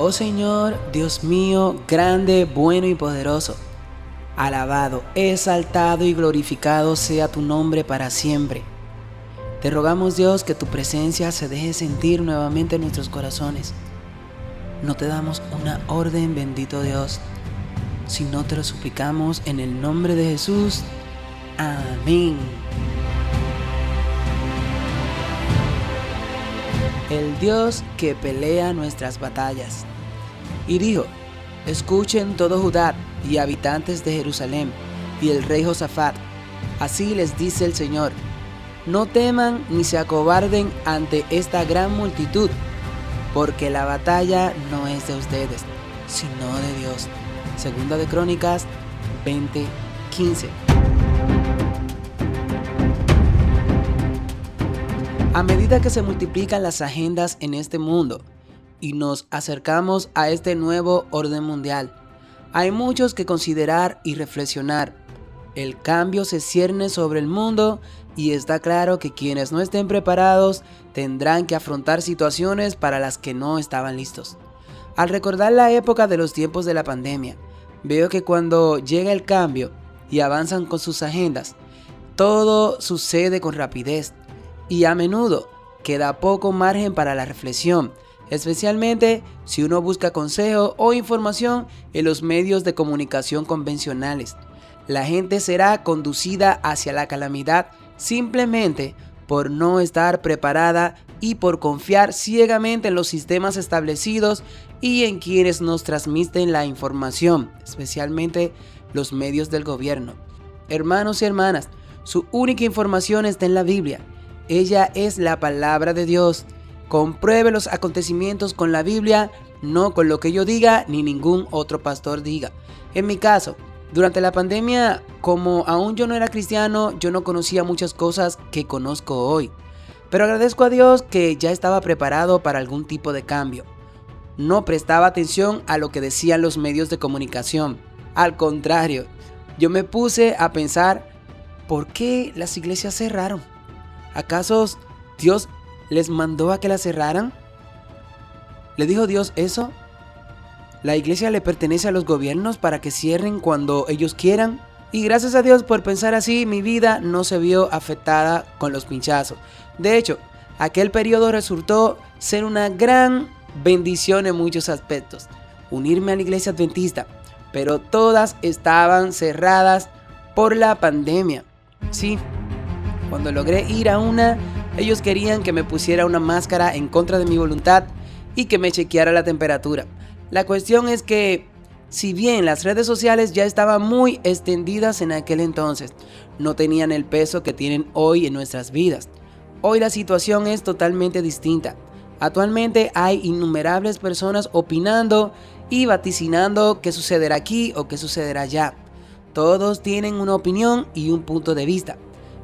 Oh Señor, Dios mío, grande, bueno y poderoso, alabado, exaltado y glorificado sea tu nombre para siempre. Te rogamos, Dios, que tu presencia se deje sentir nuevamente en nuestros corazones. No te damos una orden, bendito Dios, sino te lo suplicamos en el nombre de Jesús. Amén. El Dios que pelea nuestras batallas. Y dijo: escuchen todo Judá y habitantes de Jerusalén, y el rey Josafat. Así les dice el Señor: no teman ni se acobarden ante esta gran multitud, porque la batalla no es de ustedes, sino de Dios. Segunda de Crónicas 20:15. A medida que se multiplican las agendas en este mundo y nos acercamos a este nuevo orden mundial, hay muchos que considerar y reflexionar. El cambio se cierne sobre el mundo y está claro que quienes no estén preparados tendrán que afrontar situaciones para las que no estaban listos. Al recordar la época de los tiempos de la pandemia, veo que cuando llega el cambio y avanzan con sus agendas, todo sucede con rapidez y a menudo queda poco margen para la reflexión, especialmente si uno busca consejo o información en los medios de comunicación convencionales. La gente será conducida hacia la calamidad simplemente por no estar preparada y por confiar ciegamente en los sistemas establecidos y en quienes nos transmiten la información, especialmente los medios del gobierno. Hermanos y hermanas, su única información está en la Biblia. Ella es la palabra de Dios. Compruebe los acontecimientos con la Biblia, no con lo que yo diga ni ningún otro pastor diga. En mi caso, durante la pandemia, como aún yo no era cristiano, yo no conocía muchas cosas que conozco hoy. Pero agradezco a Dios que ya estaba preparado para algún tipo de cambio. No prestaba atención a lo que decían los medios de comunicación. Al contrario, yo me puse a pensar, ¿por qué las iglesias cerraron? ¿Acaso Dios les mandó a que la cerraran? ¿Le dijo Dios eso? ¿La iglesia le pertenece a los gobiernos para que cierren cuando ellos quieran? Y gracias a Dios por pensar así, mi vida no se vio afectada con los pinchazos. De hecho, aquel periodo resultó ser una gran bendición en muchos aspectos. Unirme a la iglesia adventista, pero todas estaban cerradas por la pandemia. Sí. Cuando logré ir a una, ellos querían que me pusiera una máscara en contra de mi voluntad y que me chequeara la temperatura. La cuestión es que, si bien las redes sociales ya estaban muy extendidas en aquel entonces, no tenían el peso que tienen hoy en nuestras vidas. Hoy la situación es totalmente distinta. Actualmente hay innumerables personas opinando y vaticinando qué sucederá aquí o qué sucederá allá. Todos tienen una opinión y un punto de vista.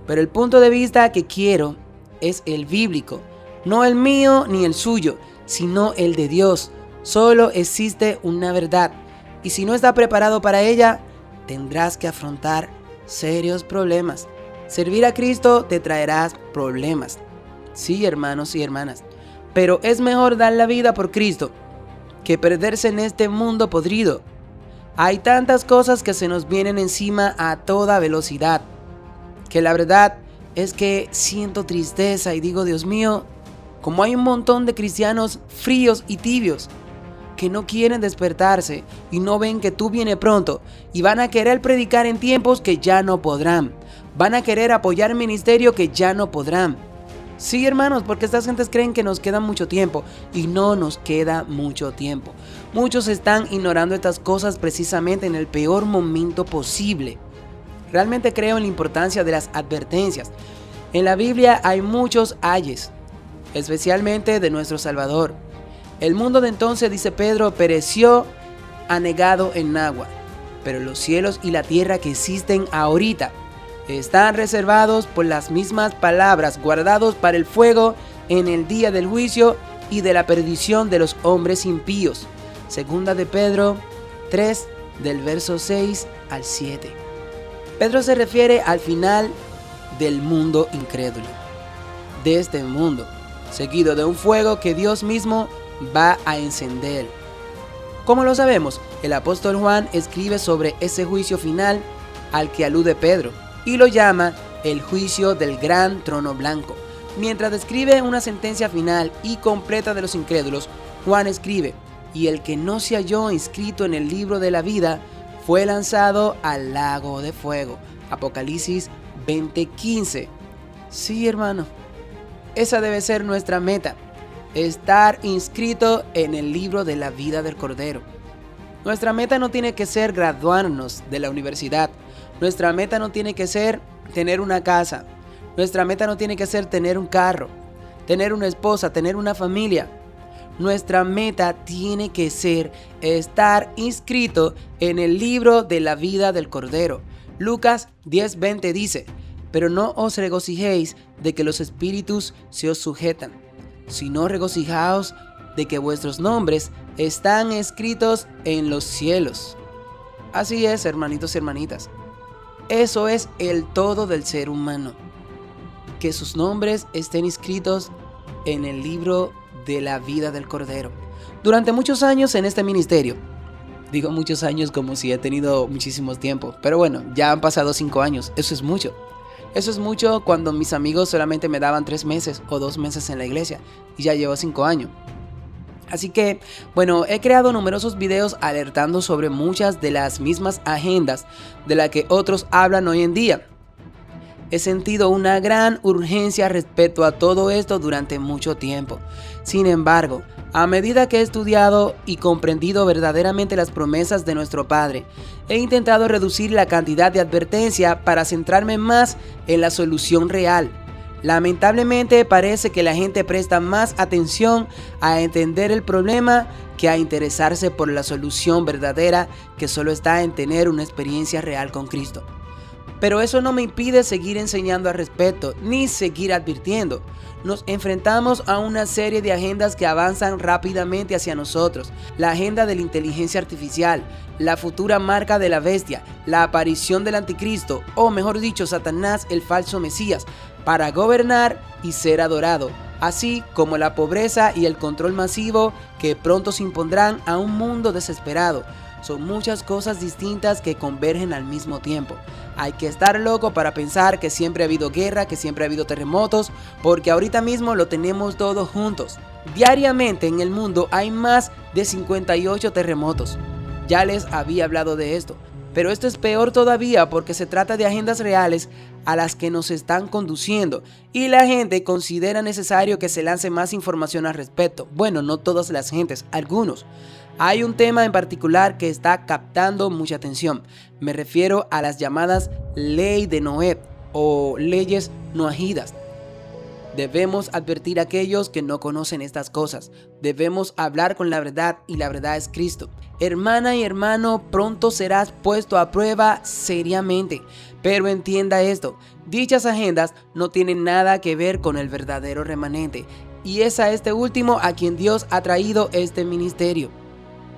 Pero el punto de vista que quiero es el bíblico, no el mío ni el suyo, sino el de Dios. Solo existe una verdad, y si no estás preparado para ella, tendrás que afrontar serios problemas. Servir a Cristo te traerá problemas. Sí, hermanos y hermanas, pero es mejor dar la vida por Cristo que perderse en este mundo podrido. Hay tantas cosas que se nos vienen encima a toda velocidad, que la verdad es que siento tristeza y digo, Dios mío, como hay un montón de cristianos fríos y tibios que no quieren despertarse y no ven que tú vienes pronto y van a querer predicar en tiempos que ya no podrán, van a querer apoyar ministerio que ya no podrán. Sí, hermanos, porque estas gentes creen que nos queda mucho tiempo y no nos queda mucho tiempo. Muchos están ignorando estas cosas precisamente en el peor momento posible. Realmente creo en la importancia de las advertencias. En la Biblia hay muchos ayes, especialmente de nuestro Salvador. El mundo de entonces, dice Pedro, pereció anegado en agua, pero los cielos y la tierra que existen ahorita están reservados por las mismas palabras, guardados para el fuego en el día del juicio y de la perdición de los hombres impíos. Segunda de Pedro 3, del verso 6 al 7. Pedro se refiere al final del mundo incrédulo, de este mundo, seguido de un fuego que Dios mismo va a encender. ¿Cómo lo sabemos? El apóstol Juan escribe sobre ese juicio final al que alude Pedro y lo llama el juicio del gran trono blanco. Mientras describe una sentencia final y completa de los incrédulos, Juan escribe: y el que no se halló inscrito en el libro de la vida fue lanzado al lago de fuego. Apocalipsis 20:15. Sí, hermano, esa debe ser nuestra meta: estar inscrito en el libro de la vida del Cordero. Nuestra meta no tiene que ser graduarnos de la universidad. Nuestra meta no tiene que ser tener una casa. Nuestra meta no tiene que ser tener un carro, tener una esposa, tener una familia. Nuestra meta tiene que ser estar inscrito en el libro de la vida del Cordero. Lucas 10:20 dice: pero no os regocijéis de que los espíritus se os sujetan, sino regocijaos de que vuestros nombres están escritos en los cielos. Así es, hermanitos y hermanitas. Eso es el todo del ser humano, que sus nombres estén inscritos en el libro de la vida del Cordero. Durante muchos años en este ministerio, digo muchos años como si he tenido muchísimo tiempo, pero bueno, ya han pasado 5 años, eso es mucho. Eso es mucho cuando mis amigos solamente me daban 3 meses o 2 meses en la iglesia, y ya llevo 5 años. Así que, bueno, he creado numerosos videos alertando sobre muchas de las mismas agendas de las que otros hablan hoy en día. He sentido una gran urgencia respecto a todo esto durante mucho tiempo. Sin embargo, a medida que he estudiado y comprendido verdaderamente las promesas de nuestro Padre, he intentado reducir la cantidad de advertencia para centrarme más en la solución real. Lamentablemente parece que la gente presta más atención a entender el problema que a interesarse por la solución verdadera, que solo está en tener una experiencia real con Cristo. Pero eso no me impide seguir enseñando al respecto, ni seguir advirtiendo. Nos enfrentamos a una serie de agendas que avanzan rápidamente hacia nosotros. La agenda de la inteligencia artificial, la futura marca de la bestia, la aparición del anticristo, o mejor dicho, Satanás, el falso Mesías, para gobernar y ser adorado, así como la pobreza y el control masivo que pronto se impondrán a un mundo desesperado. Son muchas cosas distintas que convergen al mismo tiempo. Hay que estar loco para pensar que siempre ha habido guerra, que siempre ha habido terremotos, porque ahorita mismo lo tenemos todos juntos. Diariamente en el mundo hay más de 58 terremotos. Ya les había hablado de esto, pero esto es peor todavía porque se trata de agendas reales a las que nos están conduciendo y la gente considera necesario que se lance más información al respecto. Bueno, no todas las gentes, algunos. Hay un tema en particular que está captando mucha atención. Me refiero a las llamadas ley de Noé o leyes noahidas. Debemos advertir a aquellos que no conocen estas cosas. Debemos hablar con la verdad y la verdad es Cristo. Hermana y hermano, pronto serás puesto a prueba seriamente. Pero entienda esto, dichas agendas no tienen nada que ver con el verdadero remanente. Y es a este último a quien Dios ha traído este ministerio.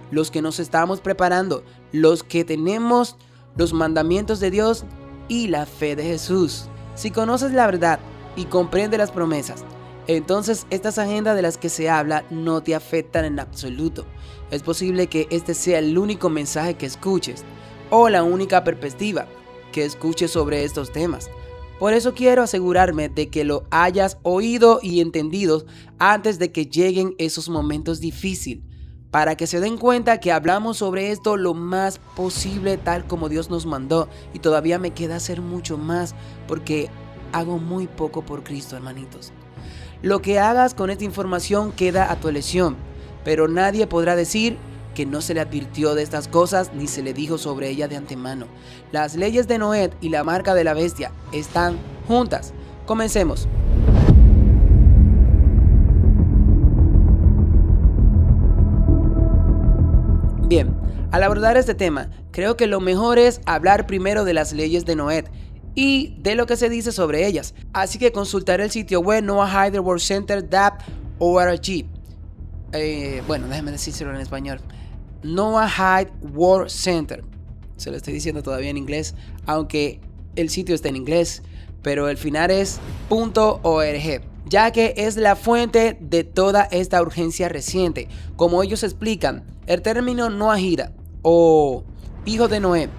Los que nos estamos preparando, los que tenemos los mandamientos de Dios y la fe de Jesús. Si conoces la verdad y comprendes las promesas, entonces estas agendas de las que se habla no te afectan en absoluto. Es posible que este sea el único mensaje que escuches o la única perspectiva que escuches sobre estos temas. Por eso quiero asegurarme de que lo hayas oído y entendido antes de que lleguen esos momentos difíciles, para que se den cuenta que hablamos sobre esto lo más posible tal como Dios nos mandó, y todavía me queda hacer mucho más porque hago muy poco por Cristo, hermanitos. Lo que hagas con esta información queda a tu elección, pero nadie podrá decir que no se le advirtió de estas cosas ni se le dijo sobre ella de antemano. Las leyes de Noé y la marca de la bestia están juntas. Comencemos. Bien, al abordar este tema, creo que lo mejor es hablar primero de las leyes de Noé y de lo que se dice sobre ellas. Así que consultaré el sitio web noahide.worldcenter.org. Bueno, déjeme decírselo en español. Noahide World Center. Se lo estoy diciendo todavía en inglés, aunque el sitio está en inglés, pero el final es .org. ya que es la fuente de toda esta urgencia reciente. Como ellos explican, el término Noahida o hijo de Noé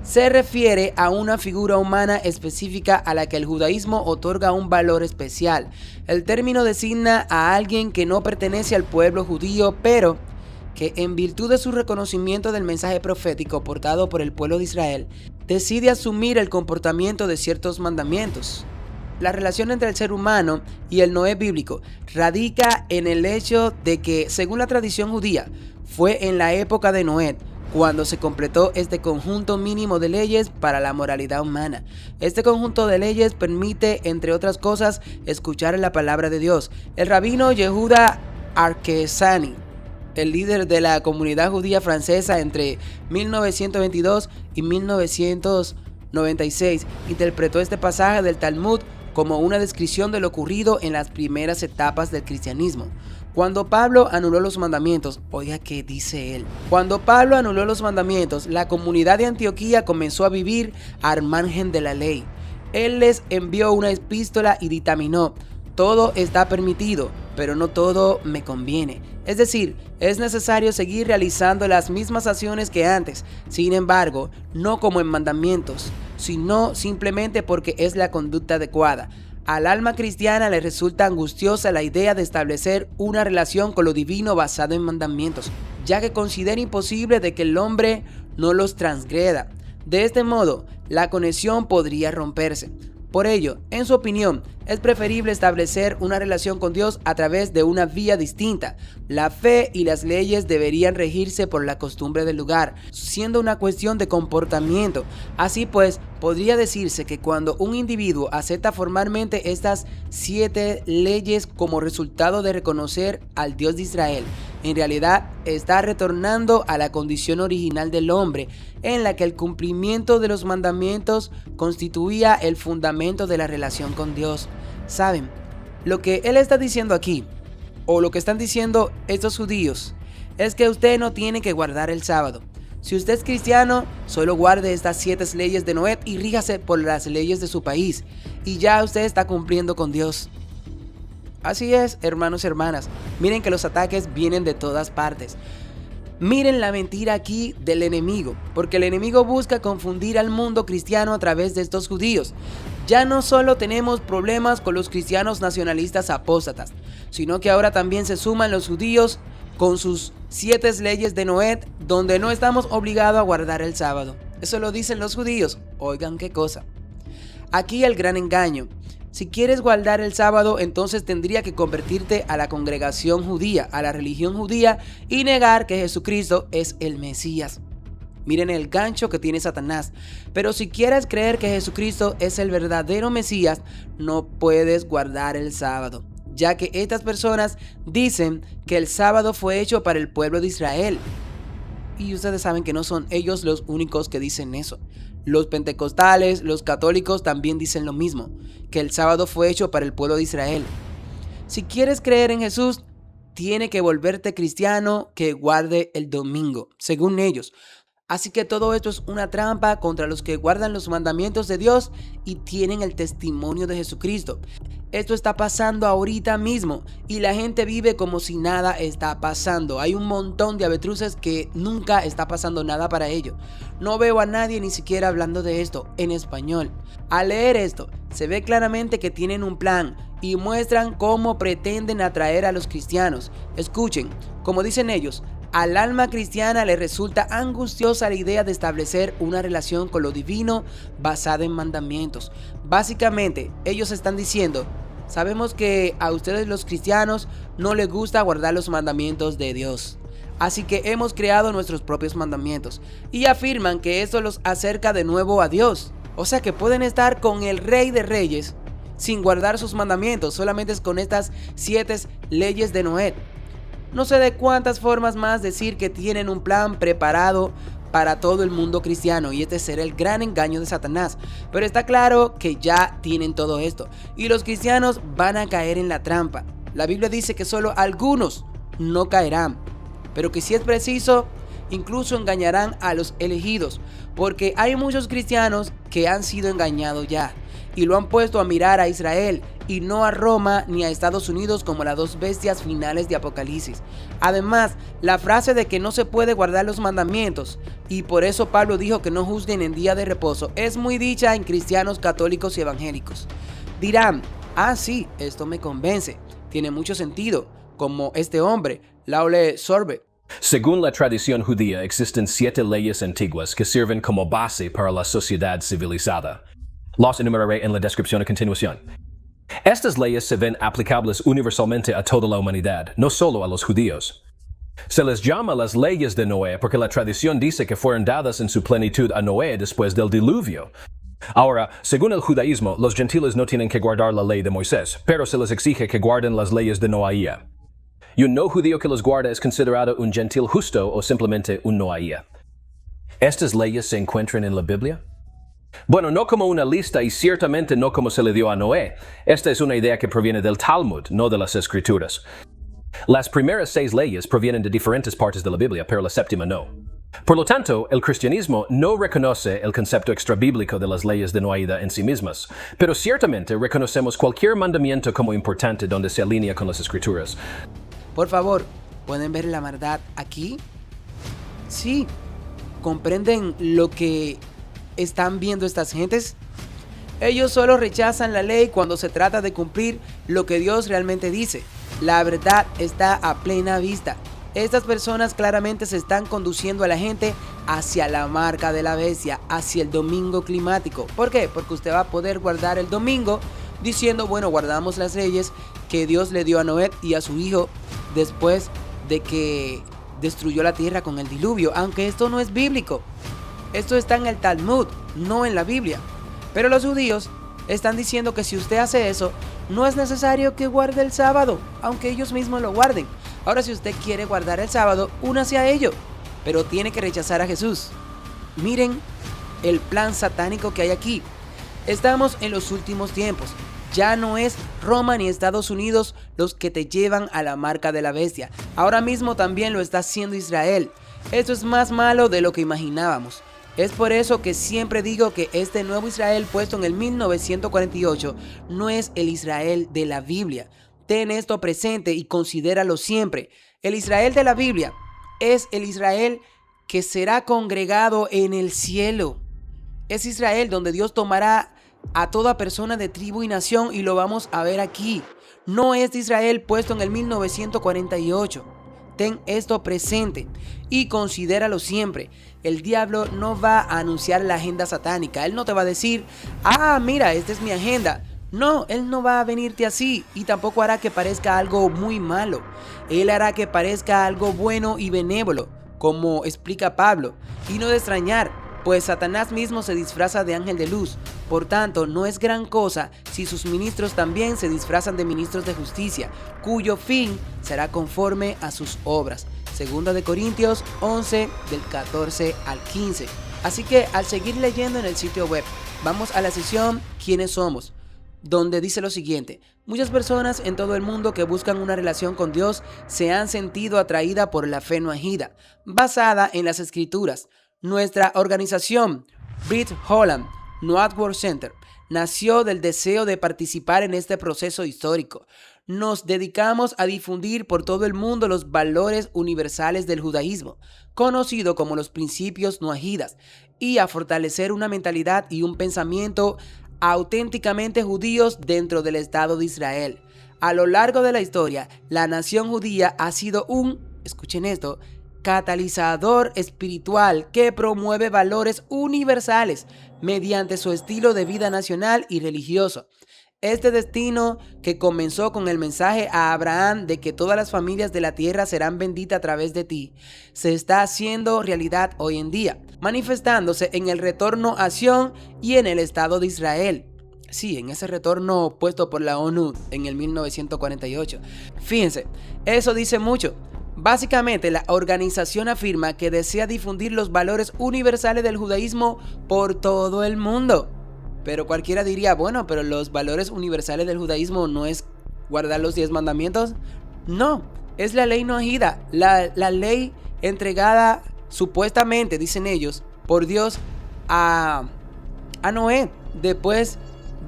se refiere a una figura humana específica a la que el judaísmo otorga un valor especial. El término designa a alguien que no pertenece al pueblo judío, pero que en virtud de su reconocimiento del mensaje profético portado por el pueblo de Israel, decide asumir el comportamiento de ciertos mandamientos. La relación entre el ser humano y el Noé bíblico radica en el hecho de que, según la tradición judía, fue en la época de Noé cuando se completó este conjunto mínimo de leyes para la moralidad humana. Este conjunto de leyes permite, entre otras cosas, escuchar la palabra de Dios. El rabino Yehuda Arkezani, el líder de la comunidad judía francesa entre 1922 y 1996, interpretó este pasaje del Talmud como una descripción de lo ocurrido en las primeras etapas del cristianismo. Cuando Pablo anuló los mandamientos, oiga qué dice él. Cuando Pablo anuló los mandamientos, la comunidad de Antioquía comenzó a vivir al margen de la ley. Él les envió una epístola y dictaminó: todo está permitido, pero no todo me conviene. Es decir, es necesario seguir realizando las mismas acciones que antes, sin embargo, no como en mandamientos, sino simplemente porque es la conducta adecuada. Al alma cristiana le resulta angustiosa la idea de establecer una relación con lo divino basada en mandamientos, ya que considera imposible de que el hombre no los transgreda. De este modo, la conexión podría romperse. Por ello, en su opinión, es preferible establecer una relación con Dios a través de una vía distinta. La fe y las leyes deberían regirse por la costumbre del lugar, siendo una cuestión de comportamiento. Así pues, podría decirse que cuando un individuo acepta formalmente estas 7 leyes como resultado de reconocer al Dios de Israel, en realidad está retornando a la condición original del hombre, en la que el cumplimiento de los mandamientos constituía el fundamento de la relación con Dios. ¿Saben? Lo que él está diciendo aquí, o lo que están diciendo estos judíos, es que usted no tiene que guardar el sábado. Si usted es cristiano, solo guarde estas 7 leyes de Noé y ríjase por las leyes de su país, y ya usted está cumpliendo con Dios. Así es, hermanos y hermanas. Miren que los ataques vienen de todas partes. Miren la mentira aquí del enemigo, porque el enemigo busca confundir al mundo cristiano a través de estos judíos. Ya no solo tenemos problemas con los cristianos nacionalistas apóstatas, sino que ahora también se suman los judíos con sus 7 leyes de Noé, donde no estamos obligados a guardar el sábado. Eso lo dicen los judíos. Oigan qué cosa. Aquí el gran engaño. Si quieres guardar el sábado, entonces tendría que convertirte a la congregación judía, a la religión judía, y negar que Jesucristo es el Mesías. Miren el gancho que tiene Satanás. Pero si quieres creer que Jesucristo es el verdadero Mesías, no puedes guardar el sábado, ya que estas personas dicen que el sábado fue hecho para el pueblo de Israel. Y ustedes saben que no son ellos los únicos que dicen eso. Los pentecostales, los católicos también dicen lo mismo, que el sábado fue hecho para el pueblo de Israel. Si quieres creer en Jesús, tiene que volverte cristiano que guarde el domingo, según ellos. Así que todo esto es una trampa contra los que guardan los mandamientos de Dios y tienen el testimonio de Jesucristo. Esto está pasando ahorita mismo y la gente vive como si nada está pasando. Hay un montón de avestruces que nunca está pasando nada para ellos. No veo a nadie ni siquiera hablando de esto en español. Al leer esto, se ve claramente que tienen un plan y muestran cómo pretenden atraer a los cristianos. Escuchen, como dicen ellos, al alma cristiana le resulta angustiosa la idea de establecer una relación con lo divino basada en mandamientos. Básicamente, ellos están diciendo: sabemos que a ustedes los cristianos no les gusta guardar los mandamientos de Dios, así que hemos creado nuestros propios mandamientos, y afirman que eso los acerca de nuevo a Dios. O sea que pueden estar con el Rey de Reyes sin guardar sus mandamientos, solamente es con estas 7 leyes de Noé. No sé de cuántas formas más decir que tienen un plan preparado para todo el mundo cristiano, y este será el gran engaño de Satanás. Pero está claro que ya tienen todo esto y los cristianos van a caer en la trampa. La Biblia dice que solo algunos no caerán, pero que si es preciso, incluso engañarán a los elegidos, porque hay muchos cristianos que han sido engañados ya y lo han puesto a mirar a Israel y no a Roma ni a Estados Unidos como las dos bestias finales de Apocalipsis. Además, la frase de que no se puede guardar los mandamientos y por eso Pablo dijo que no juzguen en día de reposo es muy dicha en cristianos católicos y evangélicos. Dirán, sí, esto me convence, tiene mucho sentido, como este hombre, Laule Sorbe. Según la tradición judía, existen 7 leyes antiguas que sirven como base para la sociedad civilizada. Las enumeraré en la descripción a continuación. Estas leyes se ven aplicables universalmente a toda la humanidad, no solo a los judíos. Se les llama las leyes de Noé porque la tradición dice que fueron dadas en su plenitud a Noé después del diluvio. Ahora, según el judaísmo, los gentiles no tienen que guardar la ley de Moisés, pero se les exige que guarden las leyes de Noaía. Y un no judío que los guarda es considerado un gentil justo o simplemente un Noaía. ¿Estas leyes se encuentran en la Biblia? Bueno, no como una lista y ciertamente no como se le dio a Noé. Esta es una idea que proviene del Talmud, no de las Escrituras. Las primeras 6 leyes provienen de diferentes partes de la Biblia, pero la séptima no. Por lo tanto, el cristianismo no reconoce el concepto extrabíblico de las leyes de Noaía en sí mismas, pero ciertamente reconocemos cualquier mandamiento como importante donde se alinea con las Escrituras. Por favor, ¿pueden ver la maldad aquí? Sí, ¿comprenden lo que están viendo estas gentes? Ellos solo rechazan la ley cuando se trata de cumplir lo que Dios realmente dice. La verdad está a plena vista. Estas personas claramente se están conduciendo a la gente hacia la marca de la bestia, hacia el domingo climático. ¿Por qué? Porque usted va a poder guardar el domingo diciendo, bueno, guardamos las leyes que Dios le dio a Noé y a su hijo después de que destruyó la tierra con el diluvio, aunque esto no es bíblico. Esto está en el Talmud, no en la Biblia. Pero los judíos están diciendo que si usted hace eso, no es necesario que guarde el sábado, aunque ellos mismos lo guarden. Ahora, si usted quiere guardar el sábado, únase a ello, pero tiene que rechazar a Jesús. Miren el plan satánico que hay aquí. Estamos en los últimos tiempos. Ya no es Roma ni Estados Unidos los que te llevan a la marca de la bestia. Ahora mismo también lo está haciendo Israel. Esto es más malo de lo que imaginábamos. Es por eso que siempre digo que este nuevo Israel puesto en el 1948 no es el Israel de la Biblia. Ten esto presente y considéralo siempre. El Israel de la Biblia es el Israel que será congregado en el cielo. Es Israel donde Dios tomará a toda persona de tribu y nación y lo vamos a ver aquí. No es Israel puesto en el 1948. Ten esto presente y considéralo siempre. El diablo no va a anunciar la agenda satánica. Él no te va a decir, mira, esta es mi agenda. No, él no va a venirte así y tampoco hará que parezca algo muy malo. Él hará que parezca algo bueno y benévolo, como explica Pablo. Y no de extrañar, pues Satanás mismo se disfraza de ángel de luz. Por tanto, no es gran cosa si sus ministros también se disfrazan de ministros de justicia, cuyo fin será conforme a sus obras. Segunda de Corintios 11, del 14 al 15. Así que al seguir leyendo en el sitio web, vamos a la sección ¿Quiénes somos?, donde dice lo siguiente: muchas personas en todo el mundo que buscan una relación con Dios se han sentido atraídas por la fe noahida, basada en las Escrituras. Nuestra organización, Brit Holland Noah World Center, nació del deseo de participar en este proceso histórico. Nos dedicamos a difundir por todo el mundo los valores universales del judaísmo, conocido como los principios noahidas, y a fortalecer una mentalidad y un pensamiento auténticamente judíos dentro del Estado de Israel. A lo largo de la historia, la nación judía ha sido escuchen esto, catalizador espiritual que promueve valores universales mediante su estilo de vida nacional y religioso. Este destino, que comenzó con el mensaje a Abraham de que todas las familias de la tierra serán benditas a través de ti, se está haciendo realidad hoy en día, manifestándose en el retorno a Sión y en el Estado de Israel. Sí, en ese retorno puesto por la ONU en el 1948. Fíjense, eso dice mucho. Básicamente, la organización afirma que desea difundir los valores universales del judaísmo por todo el mundo. Pero cualquiera diría, bueno, pero los valores universales del judaísmo no es guardar los 10 mandamientos. No, es la ley noahida, la ley entregada supuestamente, dicen ellos, por Dios a Noé después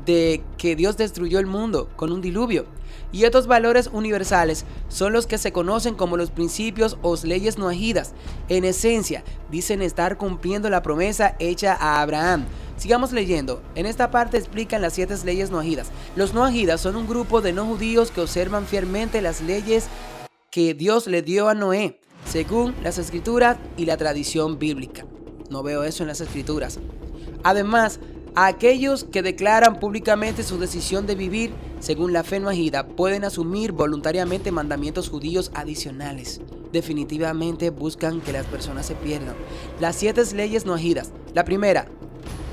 de que Dios destruyó el mundo con un diluvio. Y estos valores universales son los que se conocen como los principios o leyes noahidas. En esencia, dicen estar cumpliendo la promesa hecha a Abraham. Sigamos leyendo. En esta parte explican las 7 leyes noahidas. Los noahidas son un grupo de no judíos que observan fielmente las leyes que Dios le dio a Noé, según las escrituras y la tradición bíblica. No veo eso en las escrituras. Además, a aquellos que declaran públicamente su decisión de vivir según la fe noahida pueden asumir voluntariamente mandamientos judíos adicionales. Definitivamente buscan que las personas se pierdan. Las 7 leyes noahidas. La primera,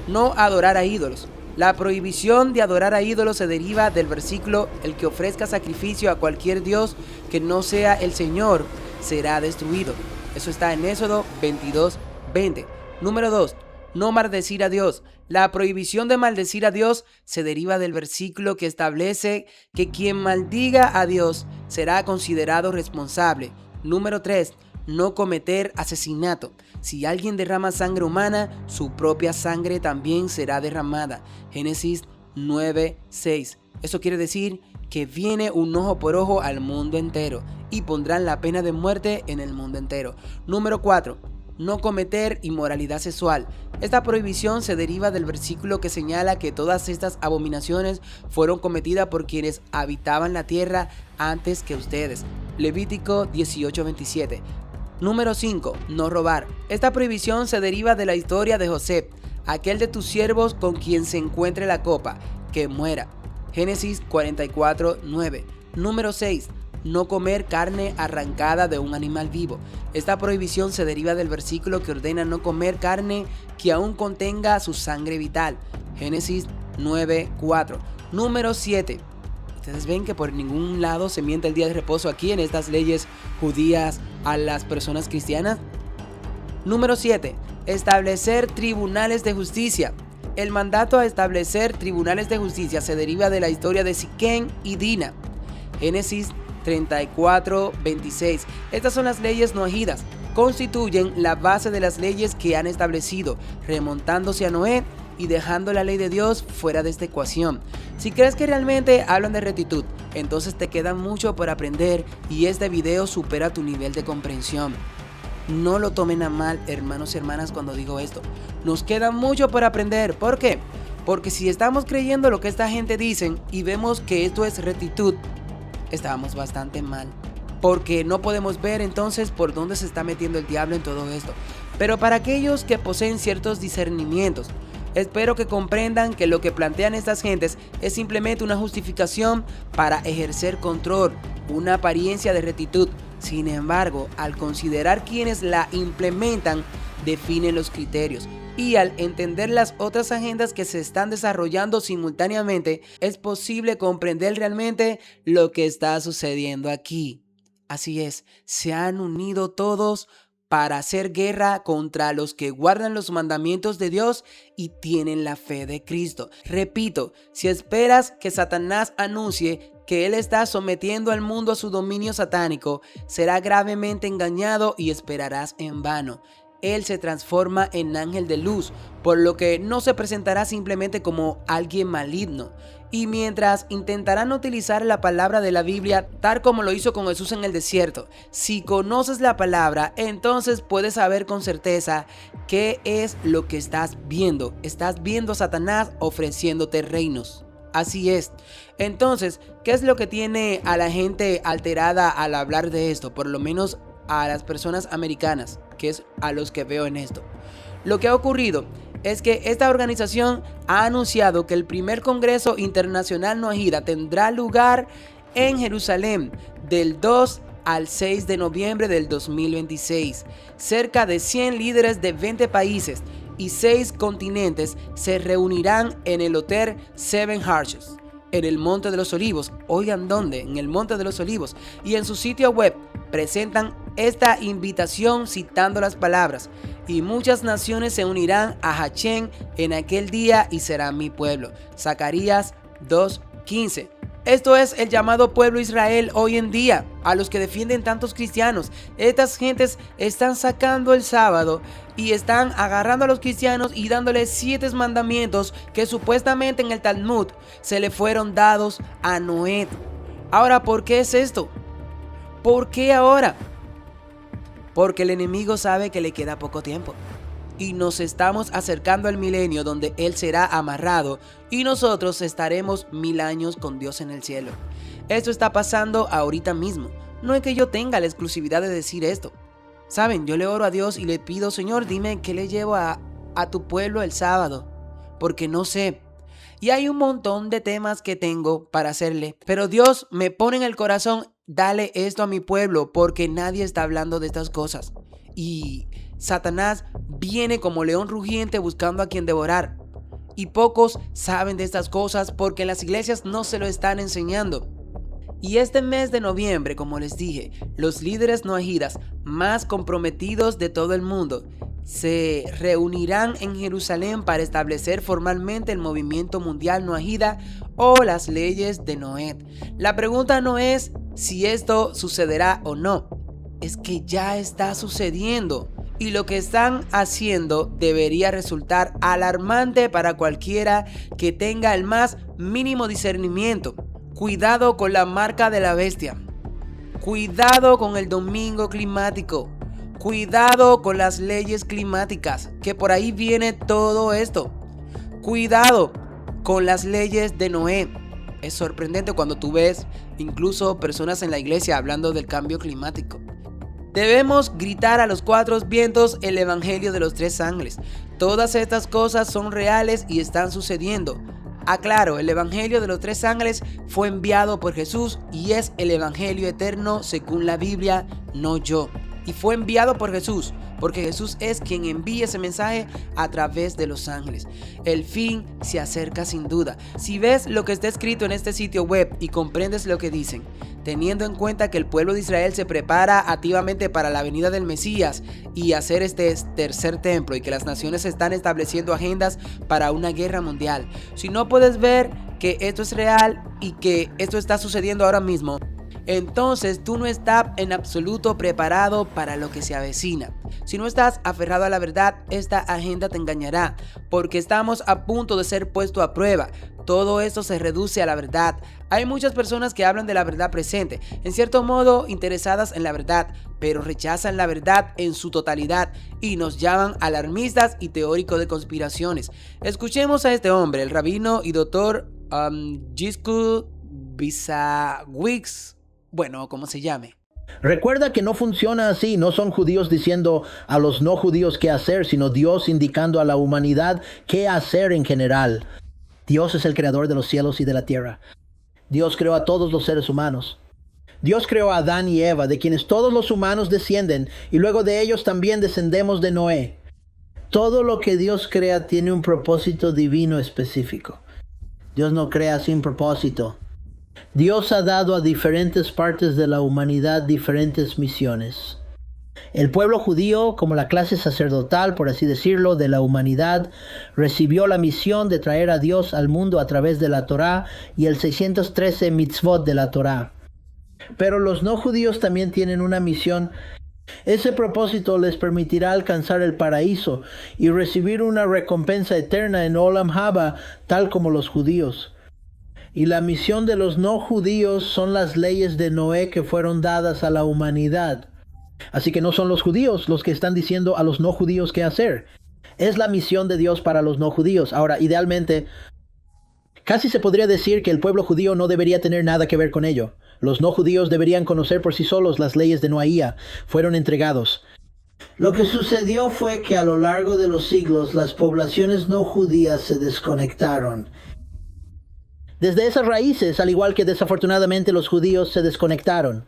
no adorar a ídolos. La prohibición de adorar a ídolos se deriva del versículo: el que ofrezca sacrificio a cualquier dios que no sea el Señor será destruido. Eso está en Éxodo 22:20. Número 2. No maldecir a Dios. La prohibición de maldecir a Dios se deriva del versículo que establece que quien maldiga a Dios será considerado responsable. Número 3. No cometer asesinato. Si alguien derrama sangre humana, su propia sangre también será derramada. Génesis 9:6. Eso quiere decir que viene un ojo por ojo al mundo entero y pondrán la pena de muerte en el mundo entero. Número 4. No cometer inmoralidad sexual. Esta prohibición se deriva del versículo que señala que todas estas abominaciones fueron cometidas por quienes habitaban la tierra antes que ustedes. Levítico 18:27. Número 5. No robar. Esta prohibición se deriva de la historia de José, aquel de tus siervos con quien se encuentre la copa, que muera. Génesis 44:9. Número 6. No comer carne arrancada de un animal vivo. Esta prohibición se deriva del versículo que ordena no comer carne que aún contenga su sangre vital. Génesis 9:4. Número 7. Ustedes ven que por ningún lado se miente el día de reposo aquí en estas leyes judías a las personas cristianas. Número 7. Establecer tribunales de justicia. El mandato a establecer tribunales de justicia se deriva de la historia de Siquem y Dina. Génesis 34:26. Estas son las leyes noahidas. Constituyen la base de las leyes que han establecido, remontándose a Noé y dejando la ley de Dios fuera de esta ecuación. Si crees que realmente hablan de rectitud, entonces te queda mucho por aprender y este video supera tu nivel de comprensión. No lo tomen a mal, hermanos y hermanas, cuando digo esto. Nos queda mucho por aprender. ¿Por qué? Porque si estamos creyendo lo que esta gente dice y vemos que esto es rectitud, estábamos bastante mal, porque no podemos ver entonces por dónde se está metiendo el diablo en todo esto. Pero para aquellos que poseen ciertos discernimientos, espero que comprendan que lo que plantean estas gentes es simplemente una justificación para ejercer control, una apariencia de rectitud. Sin embargo, al considerar quienes la implementan, definen los criterios. Y al entender las otras agendas que se están desarrollando simultáneamente, es posible comprender realmente lo que está sucediendo aquí. Así es, se han unido todos para hacer guerra contra los que guardan los mandamientos de Dios y tienen la fe de Cristo. Repito, si esperas que Satanás anuncie que él está sometiendo al mundo a su dominio satánico, será gravemente engañado y esperarás en vano. Él se transforma en ángel de luz, por lo que no se presentará simplemente como alguien maligno. Y mientras intentarán utilizar la palabra de la Biblia tal como lo hizo con Jesús en el desierto, si conoces la palabra, entonces puedes saber con certeza qué es lo que estás viendo. Estás viendo a Satanás ofreciéndote reinos. Así es. Entonces, ¿qué es lo que tiene a la gente alterada al hablar de esto? Por lo menos a las personas americanas, que es a los que veo en esto. Lo que ha ocurrido es que esta organización ha anunciado que el primer Congreso Internacional Noahida tendrá lugar en Jerusalén del 2 al 6 de noviembre del 2026. Cerca de 100 líderes de 20 países y 6 continentes se reunirán en el Hotel Seven Arches, en el Monte de los Olivos. Oigan dónde, en el Monte de los Olivos. Y en su sitio web presentan esta invitación citando las palabras: y muchas naciones se unirán a Hachén en aquel día y serán mi pueblo. Zacarías 2:15. Esto es el llamado pueblo Israel hoy en día, a los que defienden tantos cristianos. Estas gentes están sacando el sábado y están agarrando a los cristianos y dándoles 7 mandamientos que supuestamente en el Talmud se le fueron dados a Noé. Ahora, ¿por qué es esto? ¿Por qué ahora? Porque el enemigo sabe que le queda poco tiempo. Y nos estamos acercando al milenio donde Él será amarrado y nosotros estaremos 1000 años con Dios en el cielo. Esto está pasando ahorita mismo. No es que yo tenga la exclusividad de decir esto. Saben, yo le oro a Dios y le pido, Señor, dime qué le llevo a tu pueblo el sábado, porque no sé. Y hay un montón de temas que tengo para hacerle, pero Dios me pone en el corazón, dale esto a mi pueblo, porque nadie está hablando de estas cosas. Y Satanás viene como león rugiente buscando a quien devorar. Y pocos saben de estas cosas porque en las iglesias no se lo están enseñando. Y este mes de noviembre, como les dije, los líderes noahidas más comprometidos de todo el mundo se reunirán en Jerusalén para establecer formalmente el movimiento mundial noahida o las leyes de Noé. La pregunta no es si esto sucederá o no, es que ya está sucediendo. Y lo que están haciendo debería resultar alarmante para cualquiera que tenga el más mínimo discernimiento. Cuidado con la marca de la bestia. Cuidado con el domingo climático. Cuidado con las leyes climáticas, que por ahí viene todo esto. Cuidado con las leyes de Noé. Es sorprendente cuando tú ves incluso personas en la iglesia hablando del cambio climático. Debemos gritar a los 4 vientos el evangelio de los 3 ángeles. Todas estas cosas son reales y están sucediendo. Aclaro, el evangelio de los 3 ángeles fue enviado por Jesús y es el evangelio eterno según la Biblia, no yo. Y fue enviado por Jesús, porque Jesús es quien envía ese mensaje a través de los ángeles. El fin se acerca sin duda. Si ves lo que está escrito en este sitio web y comprendes lo que dicen, teniendo en cuenta que el pueblo de Israel se prepara activamente para la venida del Mesías y hacer este tercer templo, y que las naciones están estableciendo agendas para una guerra mundial. Si no puedes ver que esto es real y que esto está sucediendo ahora mismo, entonces tú no estás en absoluto preparado para lo que se avecina. Si no estás aferrado a la verdad, esta agenda te engañará, porque estamos a punto de ser puesto a prueba. Todo esto se reduce a la verdad. Hay muchas personas que hablan de la verdad presente, en cierto modo interesadas en la verdad, pero rechazan la verdad en su totalidad y nos llaman alarmistas y teóricos de conspiraciones. Escuchemos a este hombre, el rabino y doctor Yiscus Bisawicz. Bueno, como se llame. Recuerda que no funciona así, no son judíos diciendo a los no judíos qué hacer, sino Dios indicando a la humanidad qué hacer en general. Dios es el creador de los cielos y de la tierra. Dios creó a todos los seres humanos. Dios creó a Adán y Eva, de quienes todos los humanos descienden, y luego de ellos también descendemos de Noé. Todo lo que Dios crea tiene un propósito divino específico. Dios no crea sin propósito. Dios ha dado a diferentes partes de la humanidad diferentes misiones. El pueblo judío, como la clase sacerdotal, por así decirlo, de la humanidad, recibió la misión de traer a Dios al mundo a través de la Torá y el 613 mitzvot de la Torá. Pero los no judíos también tienen una misión. Ese propósito les permitirá alcanzar el paraíso y recibir una recompensa eterna en Olam Haba, tal como los judíos. Y la misión de los no judíos son las leyes de Noé que fueron dadas a la humanidad. Así que no son los judíos los que están diciendo a los no judíos qué hacer. Es la misión de Dios para los no judíos. Ahora, idealmente, casi se podría decir que el pueblo judío no debería tener nada que ver con ello. Los no judíos deberían conocer por sí solos las leyes de Noaía. Fueron entregados. Lo que sucedió fue que a lo largo de los siglos las poblaciones no judías se desconectaron. Desde esas raíces, al igual que desafortunadamente los judíos se desconectaron.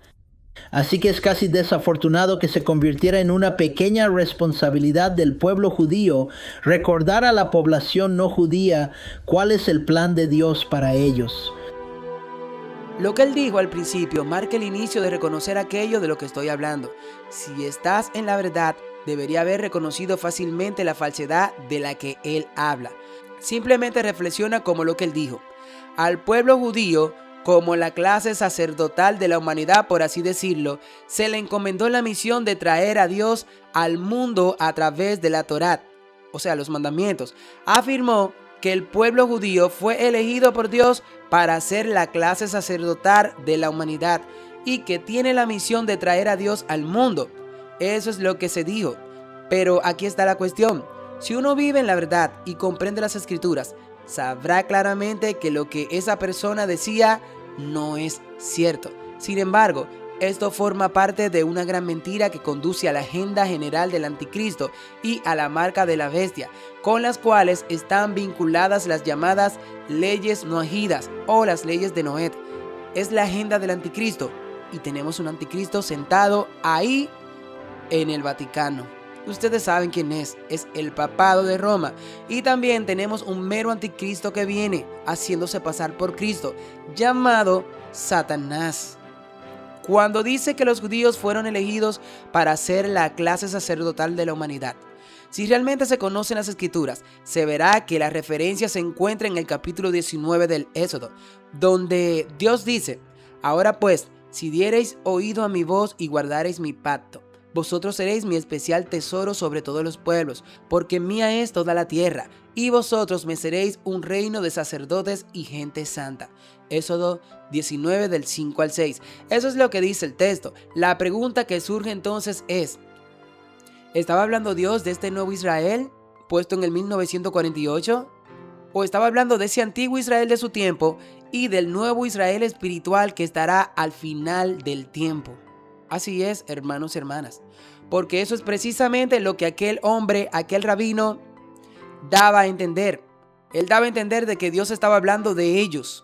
Así que es casi desafortunado que se convirtiera en una pequeña responsabilidad del pueblo judío recordar a la población no judía cuál es el plan de Dios para ellos. Lo que él dijo al principio marca el inicio de reconocer aquello de lo que estoy hablando. Si estás en la verdad, debería haber reconocido fácilmente la falsedad de la que él habla. Simplemente reflexiona como lo que él dijo. Al pueblo judío, como la clase sacerdotal de la humanidad, por así decirlo, se le encomendó la misión de traer a Dios al mundo a través de la Torá, o sea, los mandamientos. Afirmó que el pueblo judío fue elegido por Dios para ser la clase sacerdotal de la humanidad y que tiene la misión de traer a Dios al mundo. Eso es lo que se dijo. Pero aquí está la cuestión. Si uno vive en la verdad y comprende las escrituras, sabrá claramente que lo que esa persona decía no es cierto. Sin embargo, esto forma parte de una gran mentira que conduce a la agenda general del anticristo y a la marca de la bestia, con las cuales están vinculadas las llamadas leyes noahidas o las leyes de Noé. Es la agenda del anticristo y tenemos un anticristo sentado ahí en el Vaticano. Ustedes saben quién es el papado de Roma. Y también tenemos un mero anticristo que viene haciéndose pasar por Cristo, llamado Satanás. Cuando dice que los judíos fueron elegidos para ser la clase sacerdotal de la humanidad, si realmente se conocen las escrituras, se verá que la referencia se encuentra en el capítulo 19 del Éxodo, donde Dios dice: ahora pues, si diereis oído a mi voz y guardareis mi pacto, vosotros seréis mi especial tesoro sobre todos los pueblos, porque mía es toda la tierra, y vosotros me seréis un reino de sacerdotes y gente santa. Éxodo 19 del 5 al 6. Eso es lo que dice el texto. La pregunta que surge entonces es: ¿estaba hablando Dios de este nuevo Israel puesto en el 1948? ¿O estaba hablando de ese antiguo Israel de su tiempo y del nuevo Israel espiritual que estará al final del tiempo? Así es, hermanos y hermanas, porque eso es precisamente lo que aquel hombre, aquel rabino, daba a entender. Él daba a entender de que Dios estaba hablando de ellos,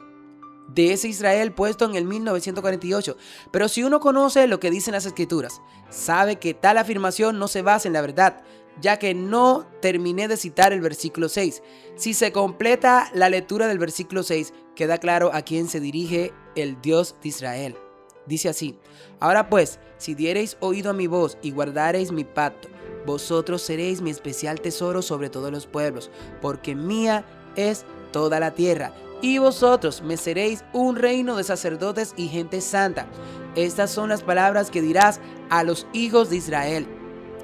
de ese Israel puesto en el 1948. Pero si uno conoce lo que dicen las escrituras, sabe que tal afirmación no se basa en la verdad, ya que no terminé de citar el versículo 6. Si se completa la lectura del versículo 6, queda claro a quién se dirige el Dios de Israel. Dice así: ahora pues, si diereis oído a mi voz y guardareis mi pacto, vosotros seréis mi especial tesoro sobre todos los pueblos, porque mía es toda la tierra, y vosotros me seréis un reino de sacerdotes y gente santa. Estas son las palabras que dirás a los hijos de Israel.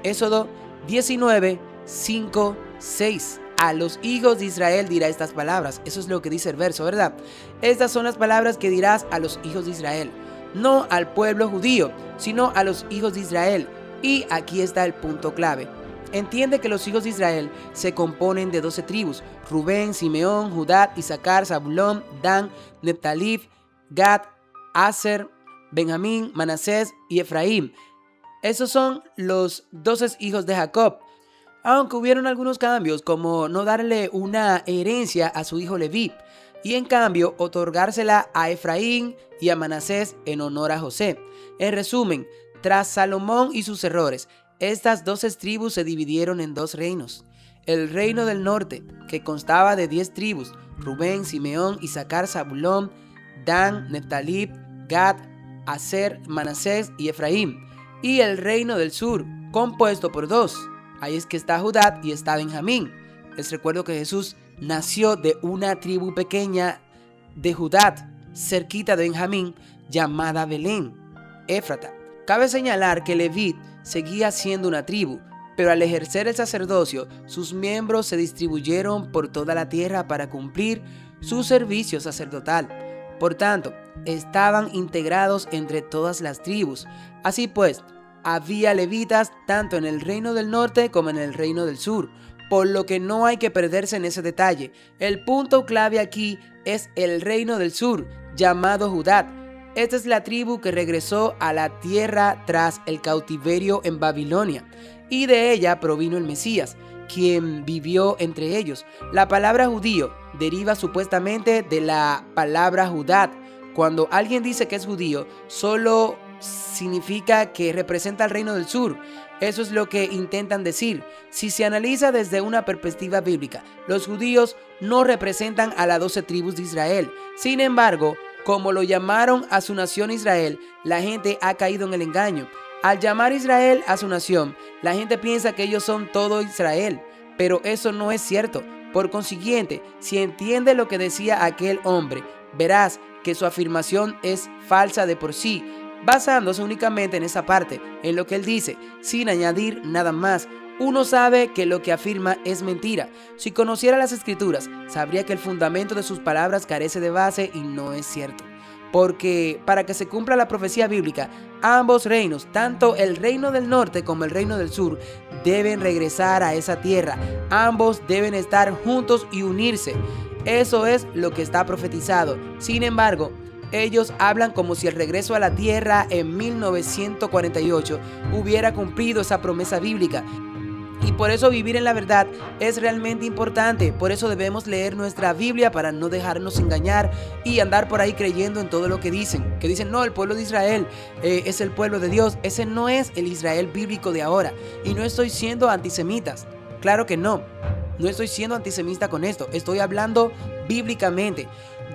Éxodo 19, 5, 6. A los hijos de Israel dirá estas palabras. Eso es lo que dice el verso, ¿verdad? Estas son las palabras que dirás a los hijos de Israel. No al pueblo judío, sino a los hijos de Israel. Y aquí está el punto clave. Entiende que los hijos de Israel se componen de 12 tribus: Rubén, Simeón, Judá, Isaacar, Zabulón, Dan, Neftalí, Gad, Aser, Benjamín, Manasés y Efraín. Esos son los 12 hijos de Jacob. Aunque hubieron algunos cambios, como no darle una herencia a su hijo Leví, y en cambio otorgársela a Efraín y a Manasés en honor a José. En resumen, tras Salomón y sus errores, estas 12 tribus se dividieron en dos reinos. El reino del norte, que constaba de 10 tribus: Rubén, Simeón, Isaacar, Zabulón, Dan, Neftalí, Gad, Aser, Manasés y Efraín. Y el reino del sur, compuesto por 2. Ahí es que está Judá y está Benjamín. Les recuerdo que Jesús nació de una tribu pequeña de Judá, cerquita de Benjamín, llamada Belén, Éfrata. Cabe señalar que Leví seguía siendo una tribu, pero al ejercer el sacerdocio, sus miembros se distribuyeron por toda la tierra para cumplir su servicio sacerdotal. Por tanto, estaban integrados entre todas las tribus. Así pues, había levitas tanto en el reino del norte como en el reino del sur, por lo que no hay que perderse en ese detalle. El punto clave aquí es el reino del sur, llamado Judá. Esta es la tribu que regresó a la tierra tras el cautiverio en Babilonia, y de ella provino el Mesías, quien vivió entre ellos. La palabra judío deriva supuestamente de la palabra Judá. Cuando alguien dice que es judío, solo significa que representa el reino del sur. Eso es lo que intentan decir. Si se analiza desde una perspectiva bíblica, los judíos no representan a las 12 tribus de Israel. Sin embargo, como lo llamaron a su nación Israel, la gente ha caído en el engaño. Al llamar Israel a su nación, la gente piensa que ellos son todo Israel, pero eso no es cierto. Por consiguiente, si entiendes lo que decía aquel hombre, verás que su afirmación es falsa de por sí, basándose únicamente en esa parte, en lo que él dice, sin añadir nada más. Uno sabe que lo que afirma es mentira. Si conociera las Escrituras, sabría que el fundamento de sus palabras carece de base y no es cierto. Porque para que se cumpla la profecía bíblica, ambos reinos, tanto el reino del norte como el reino del sur, deben regresar a esa tierra. Ambos deben estar juntos y unirse. Eso es lo que está profetizado. Sin embargo, ellos hablan como si el regreso a la tierra en 1948 hubiera cumplido esa promesa bíblica. Y por eso vivir en la verdad es realmente importante. Por eso debemos leer nuestra Biblia para no dejarnos engañar y andar por ahí creyendo en todo lo que dicen. Que dicen, no, el pueblo de Israel es el pueblo de Dios. Ese no es el Israel bíblico de ahora. Y no estoy siendo antisemitas. Claro que no. No estoy siendo antisemita con esto. Estoy hablando bíblicamente.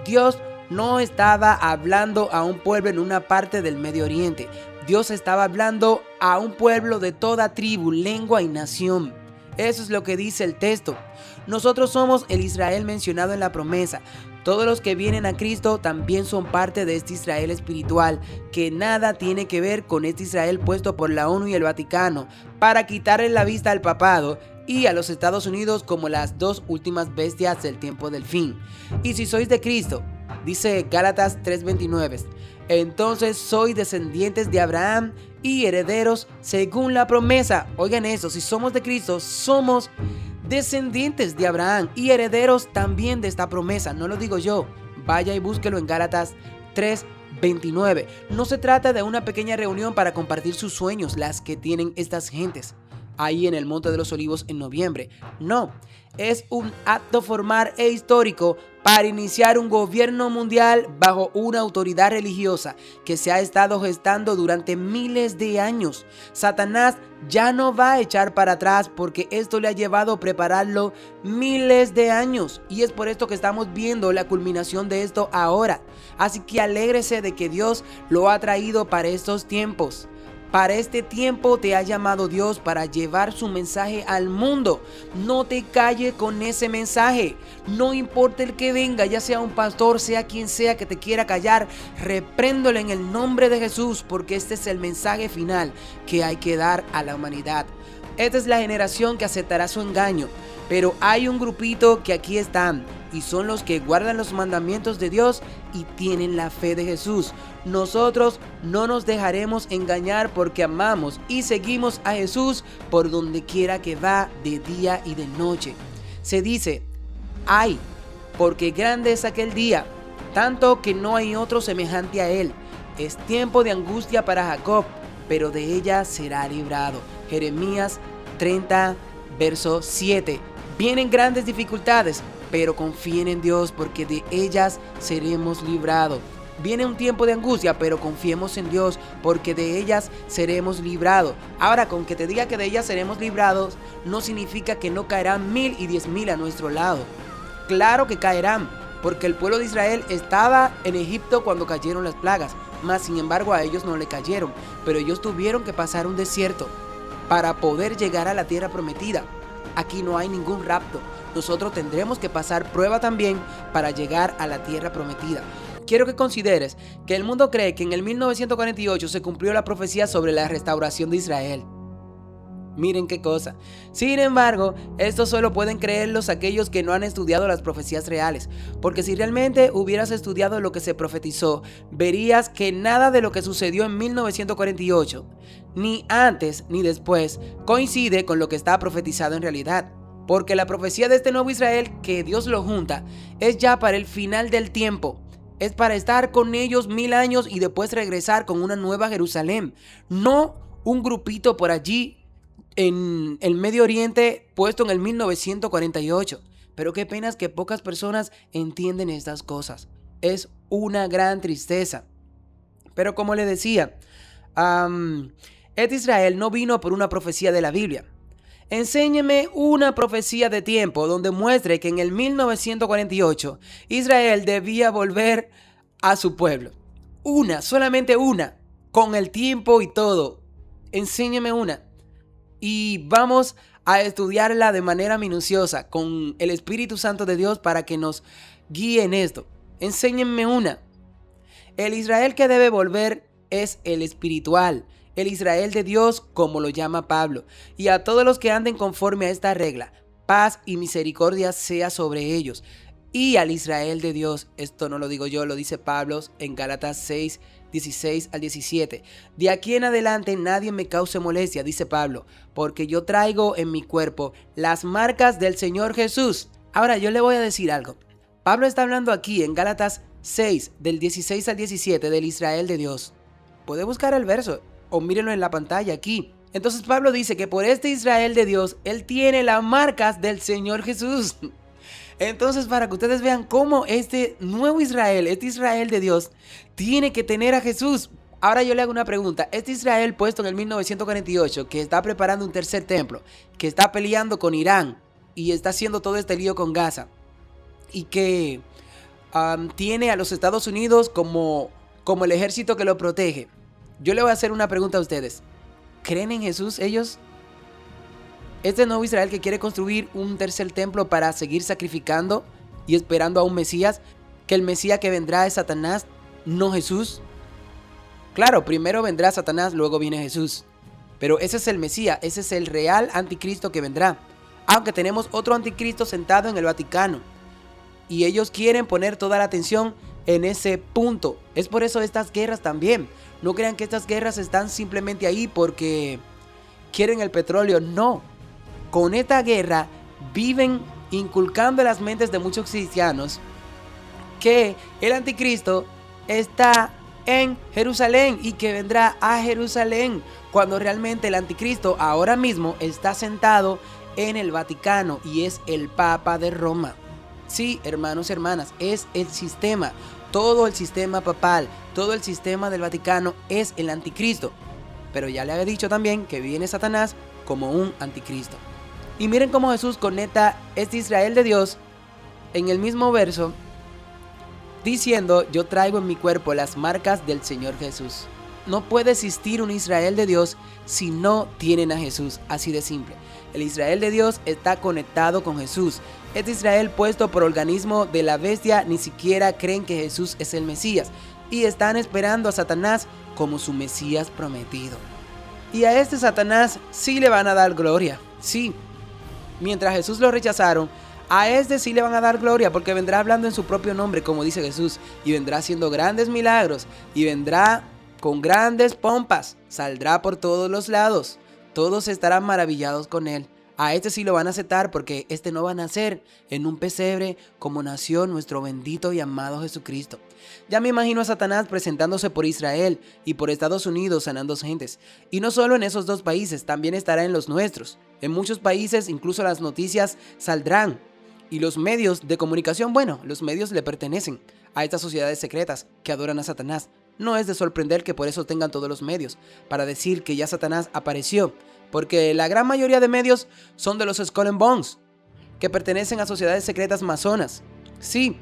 Dios no estaba hablando a un pueblo en una parte del Medio Oriente. Dios estaba hablando a un pueblo de toda tribu, lengua y nación. Eso es lo que dice el texto. Nosotros somos el Israel mencionado en la promesa. Todos los que vienen a Cristo también son parte de este Israel espiritual, que nada tiene que ver con este Israel puesto por la ONU y el Vaticano para quitarle la vista al papado y a los Estados Unidos como las dos últimas bestias del tiempo del fin. Y si sois de Cristo, dice Gálatas 3:29, entonces sois descendientes de Abraham y herederos según la promesa. Oigan eso, si somos de Cristo, somos descendientes de Abraham y herederos también de esta promesa. No lo digo yo, vaya y búsquelo en Gálatas 3:29. No se trata de una pequeña reunión para compartir sus sueños, las que tienen estas gentes ahí en el Monte de los Olivos en noviembre. No, es un acto formal e histórico para iniciar un gobierno mundial bajo una autoridad religiosa que se ha estado gestando durante miles de años. Satanás ya no va a echar para atrás porque esto le ha llevado a prepararlo miles de años, y es por esto que estamos viendo la culminación de esto ahora. Así que alégrese de que Dios lo ha traído para estos tiempos. Para este tiempo te ha llamado Dios para llevar su mensaje al mundo. No te calles con ese mensaje. No importa el que venga, ya sea un pastor, sea quien sea que te quiera callar, repréndole en el nombre de Jesús, porque este es el mensaje final que hay que dar a la humanidad. Esta es la generación que aceptará su engaño, pero hay un grupito que aquí están y son los que guardan los mandamientos de Dios y tienen la fe de Jesús. Nosotros no nos dejaremos engañar porque amamos y seguimos a Jesús por donde quiera que va, de día y de noche. Se dice, ay, porque grande es aquel día, tanto que no hay otro semejante a él. Es tiempo de angustia para Jacob, pero de ella será librado. Jeremías 30, verso 7. Vienen grandes dificultades, pero confíen en Dios porque de ellas seremos librados. Viene un tiempo de angustia, pero confiemos en Dios porque de ellas seremos librados. Ahora, con que te diga que de ellas seremos librados, no significa que no caerán 1000 y 10,000 a nuestro lado. Claro que caerán, porque el pueblo de Israel estaba en Egipto cuando cayeron las plagas, mas sin embargo a ellos no le cayeron, pero ellos tuvieron que pasar un desierto para poder llegar a la tierra prometida. Aquí no hay ningún rapto. Nosotros tendremos que pasar prueba también para llegar a la tierra prometida. Quiero que consideres que el mundo cree que en el 1948 se cumplió la profecía sobre la restauración de Israel. Miren qué cosa. Sin embargo, esto solo pueden creerlos aquellos que no han estudiado las profecías reales, porque si realmente hubieras estudiado lo que se profetizó, verías que nada de lo que sucedió en 1948, ni antes ni después, coincide con lo que está profetizado en realidad. Porque la profecía de este nuevo Israel, que Dios lo junta, es ya para el final del tiempo. Es para estar con ellos 1000 años y después regresar con una nueva Jerusalén. No un grupito por allí en el Medio Oriente puesto en el 1948. Pero qué pena que pocas personas entienden estas cosas. Es una gran tristeza. Pero como le decía, este Israel no vino por una profecía de la Biblia. Enséñeme una profecía de tiempo donde muestre que en el 1948 Israel debía volver a su pueblo. Una, solamente una, con el tiempo y todo. Enséñeme una. Y vamos a estudiarla de manera minuciosa con el Espíritu Santo de Dios para que nos guíe en esto. Enséñenme una. El Israel que debe volver es el espiritual, el Israel de Dios, como lo llama Pablo. Y a todos los que anden conforme a esta regla, paz y misericordia sea sobre ellos. Y al Israel de Dios, esto no lo digo yo, lo dice Pablo en Gálatas 6, 16 al 17. De aquí en adelante nadie me cause molestia, dice Pablo, porque yo traigo en mi cuerpo las marcas del Señor Jesús. Ahora yo le voy a decir algo. Pablo está hablando aquí en Gálatas 6, del 16 al 17, del Israel de Dios. Puede buscar el verso o mírenlo en la pantalla aquí. Entonces Pablo dice que por este Israel de Dios, él tiene las marcas del Señor Jesús. Entonces, para que ustedes vean cómo este nuevo Israel, este Israel de Dios, tiene que tener a Jesús. Ahora yo le hago una pregunta. Este Israel puesto en el 1948, que está preparando un tercer templo, que está peleando con Irán y está haciendo todo este lío con Gaza, y que tiene a los Estados Unidos como el ejército que lo protege. Yo le voy a hacer una pregunta a ustedes. ¿Creen en Jesús ellos? Este nuevo Israel que quiere construir un tercer templo para seguir sacrificando y esperando a un Mesías, que el Mesías que vendrá es Satanás, no Jesús. Claro, primero vendrá Satanás, luego viene Jesús. Pero ese es el Mesías, ese es el real anticristo que vendrá. Aunque tenemos otro anticristo sentado en el Vaticano. Y ellos quieren poner toda la atención en ese punto. Es por eso estas guerras también. No crean que estas guerras están simplemente ahí porque quieren el petróleo. No. Con esta guerra viven inculcando en las mentes de muchos cristianos que el anticristo está en Jerusalén y que vendrá a Jerusalén, cuando realmente el anticristo ahora mismo está sentado en el Vaticano y es el Papa de Roma. Sí, hermanos y hermanas, es el sistema, todo el sistema papal, todo el sistema del Vaticano es el anticristo. Pero ya le había dicho también que viene Satanás como un anticristo. Y miren cómo Jesús conecta este Israel de Dios en el mismo verso, diciendo: yo traigo en mi cuerpo las marcas del Señor Jesús. No puede existir un Israel de Dios si no tienen a Jesús, así de simple. El Israel de Dios está conectado con Jesús. Este Israel puesto por organismo de la bestia ni siquiera creen que Jesús es el Mesías y están esperando a Satanás como su Mesías prometido. Y a este Satanás sí le van a dar gloria, sí. Mientras Jesús lo rechazaron, a este sí le van a dar gloria, porque vendrá hablando en su propio nombre, como dice Jesús, y vendrá haciendo grandes milagros, y vendrá con grandes pompas, saldrá por todos los lados, todos estarán maravillados con él. A este sí lo van a aceptar, porque este no va a nacer en un pesebre como nació nuestro bendito y amado Jesucristo. Ya me imagino a Satanás presentándose por Israel y por Estados Unidos sanando gentes. Y no solo en esos dos países, también estará en los nuestros. En muchos países incluso las noticias saldrán. Y los medios de comunicación, bueno, los medios le pertenecen a estas sociedades secretas que adoran a Satanás. No es de sorprender que por eso tengan todos los medios, para decir que ya Satanás apareció. Porque la gran mayoría de medios son de los Skull and Bones, que pertenecen a sociedades secretas masonas. Sí,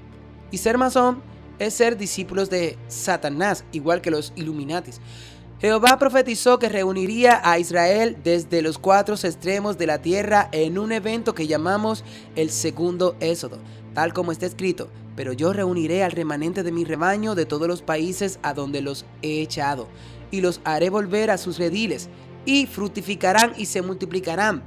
y ser masón es ser discípulos de Satanás, igual que los Illuminatis. Jehová profetizó que reuniría a Israel desde los cuatro extremos de la tierra en un evento que llamamos el segundo Éxodo, tal como está escrito: pero yo reuniré al remanente de mi rebaño de todos los países a donde los he echado, y los haré volver a sus rediles, y fructificarán y se multiplicarán.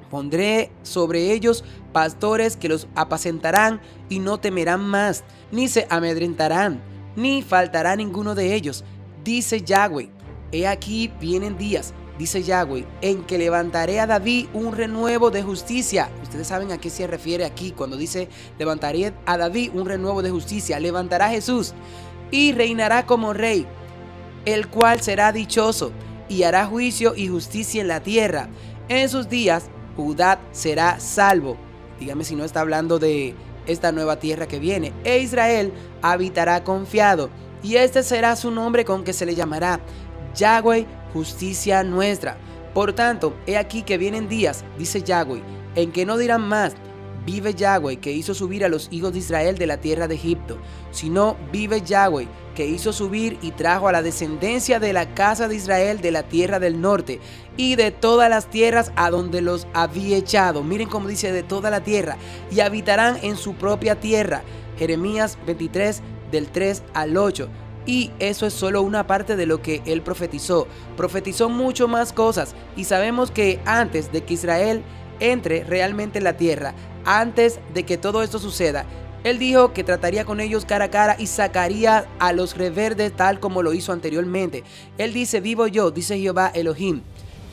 Pondré sobre ellos pastores que los apacentarán y no temerán más, ni se amedrentarán, ni faltará ninguno de ellos, dice Yahweh. He aquí vienen días, dice Yahweh, en que levantaré a David un renuevo de justicia. Ustedes saben a qué se refiere aquí cuando dice levantaré a David un renuevo de justicia. Levantará a Jesús y reinará como rey, el cual será dichoso y hará juicio y justicia en la tierra. En sus días Judá será salvo. Dígame si no está hablando de esta nueva tierra que viene. E Israel habitará confiado, y este será su nombre con que se le llamará Yahweh, justicia nuestra. Por tanto, he aquí que vienen días, dice Yahweh, en que no dirán más: vive Yahweh, que hizo subir a los hijos de Israel de la tierra de Egipto, sino vive Yahweh, que hizo subir y trajo a la descendencia de la casa de Israel de la tierra del norte y de todas las tierras a donde los había echado. Miren cómo dice: de toda la tierra, y habitarán en su propia tierra. Jeremías 23 del 3 al 8. Y eso es solo una parte de lo que él profetizó. Profetizó mucho más cosas y sabemos que antes de que Israel entre realmente en la tierra, antes de que todo esto suceda, él dijo que trataría con ellos cara a cara y sacaría a los rebeldes tal como lo hizo anteriormente. Él dice: vivo yo, dice Jehová Elohim,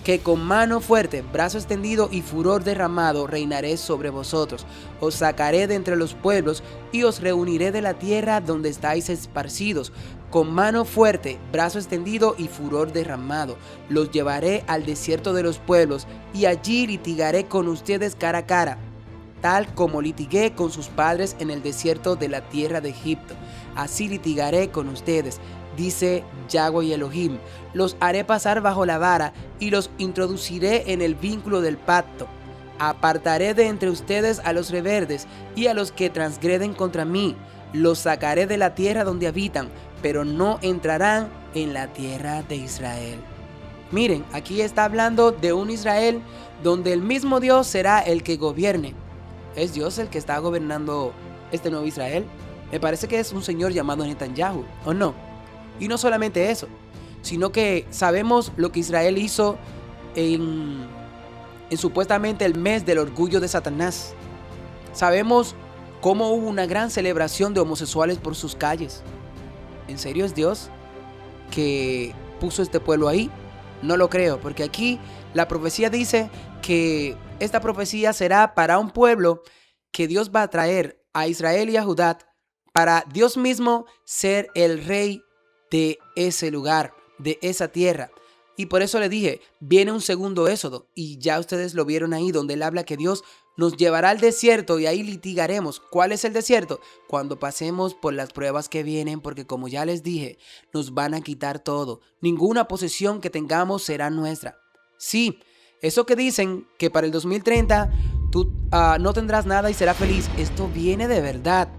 que con mano fuerte, brazo extendido y furor derramado reinaré sobre vosotros. Os sacaré de entre los pueblos y os reuniré de la tierra donde estáis esparcidos. Con mano fuerte, brazo extendido y furor derramado, los llevaré al desierto de los pueblos y allí litigaré con ustedes cara a cara, tal como litigué con sus padres en el desierto de la tierra de Egipto. Así litigaré con ustedes, dice Yahweh Elohim. Los haré pasar bajo la vara y los introduciré en el vínculo del pacto. Apartaré de entre ustedes a los rebeldes y a los que transgreden contra mí. Los sacaré de la tierra donde habitan, pero no entrarán en la tierra de Israel. Miren, aquí está hablando de un Israel donde el mismo Dios será el que gobierne. ¿Es Dios el que está gobernando este nuevo Israel? Me parece que es un señor llamado Netanyahu, ¿o no? Y no solamente eso, sino que sabemos lo que Israel hizo en supuestamente el mes del orgullo de Satanás. Sabemos cómo hubo una gran celebración de homosexuales por sus calles. ¿En serio es Dios que puso este pueblo ahí? No lo creo, porque aquí la profecía dice que esta profecía será para un pueblo que Dios va a traer a Israel y a Judá para Dios mismo ser el rey de ese lugar, de esa tierra. Y por eso le dije, viene un segundo éxodo y ya ustedes lo vieron ahí donde él habla que Dios nos llevará al desierto y ahí litigaremos. ¿Cuál es el desierto? Cuando pasemos por las pruebas que vienen, porque como ya les dije, nos van a quitar todo. Ninguna posesión que tengamos será nuestra. Sí, eso que dicen que para el 2030 tú no tendrás nada y serás feliz, esto viene de verdad.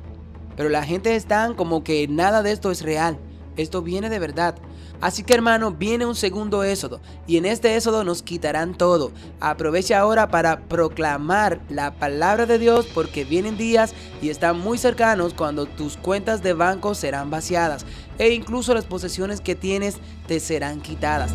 Pero la gente está como que nada de esto es real. Esto viene de verdad. Así que hermano, viene un segundo éxodo y en este éxodo nos quitarán todo. Aprovecha ahora para proclamar la palabra de Dios porque vienen días y están muy cercanos cuando tus cuentas de banco serán vaciadas e incluso las posesiones que tienes te serán quitadas.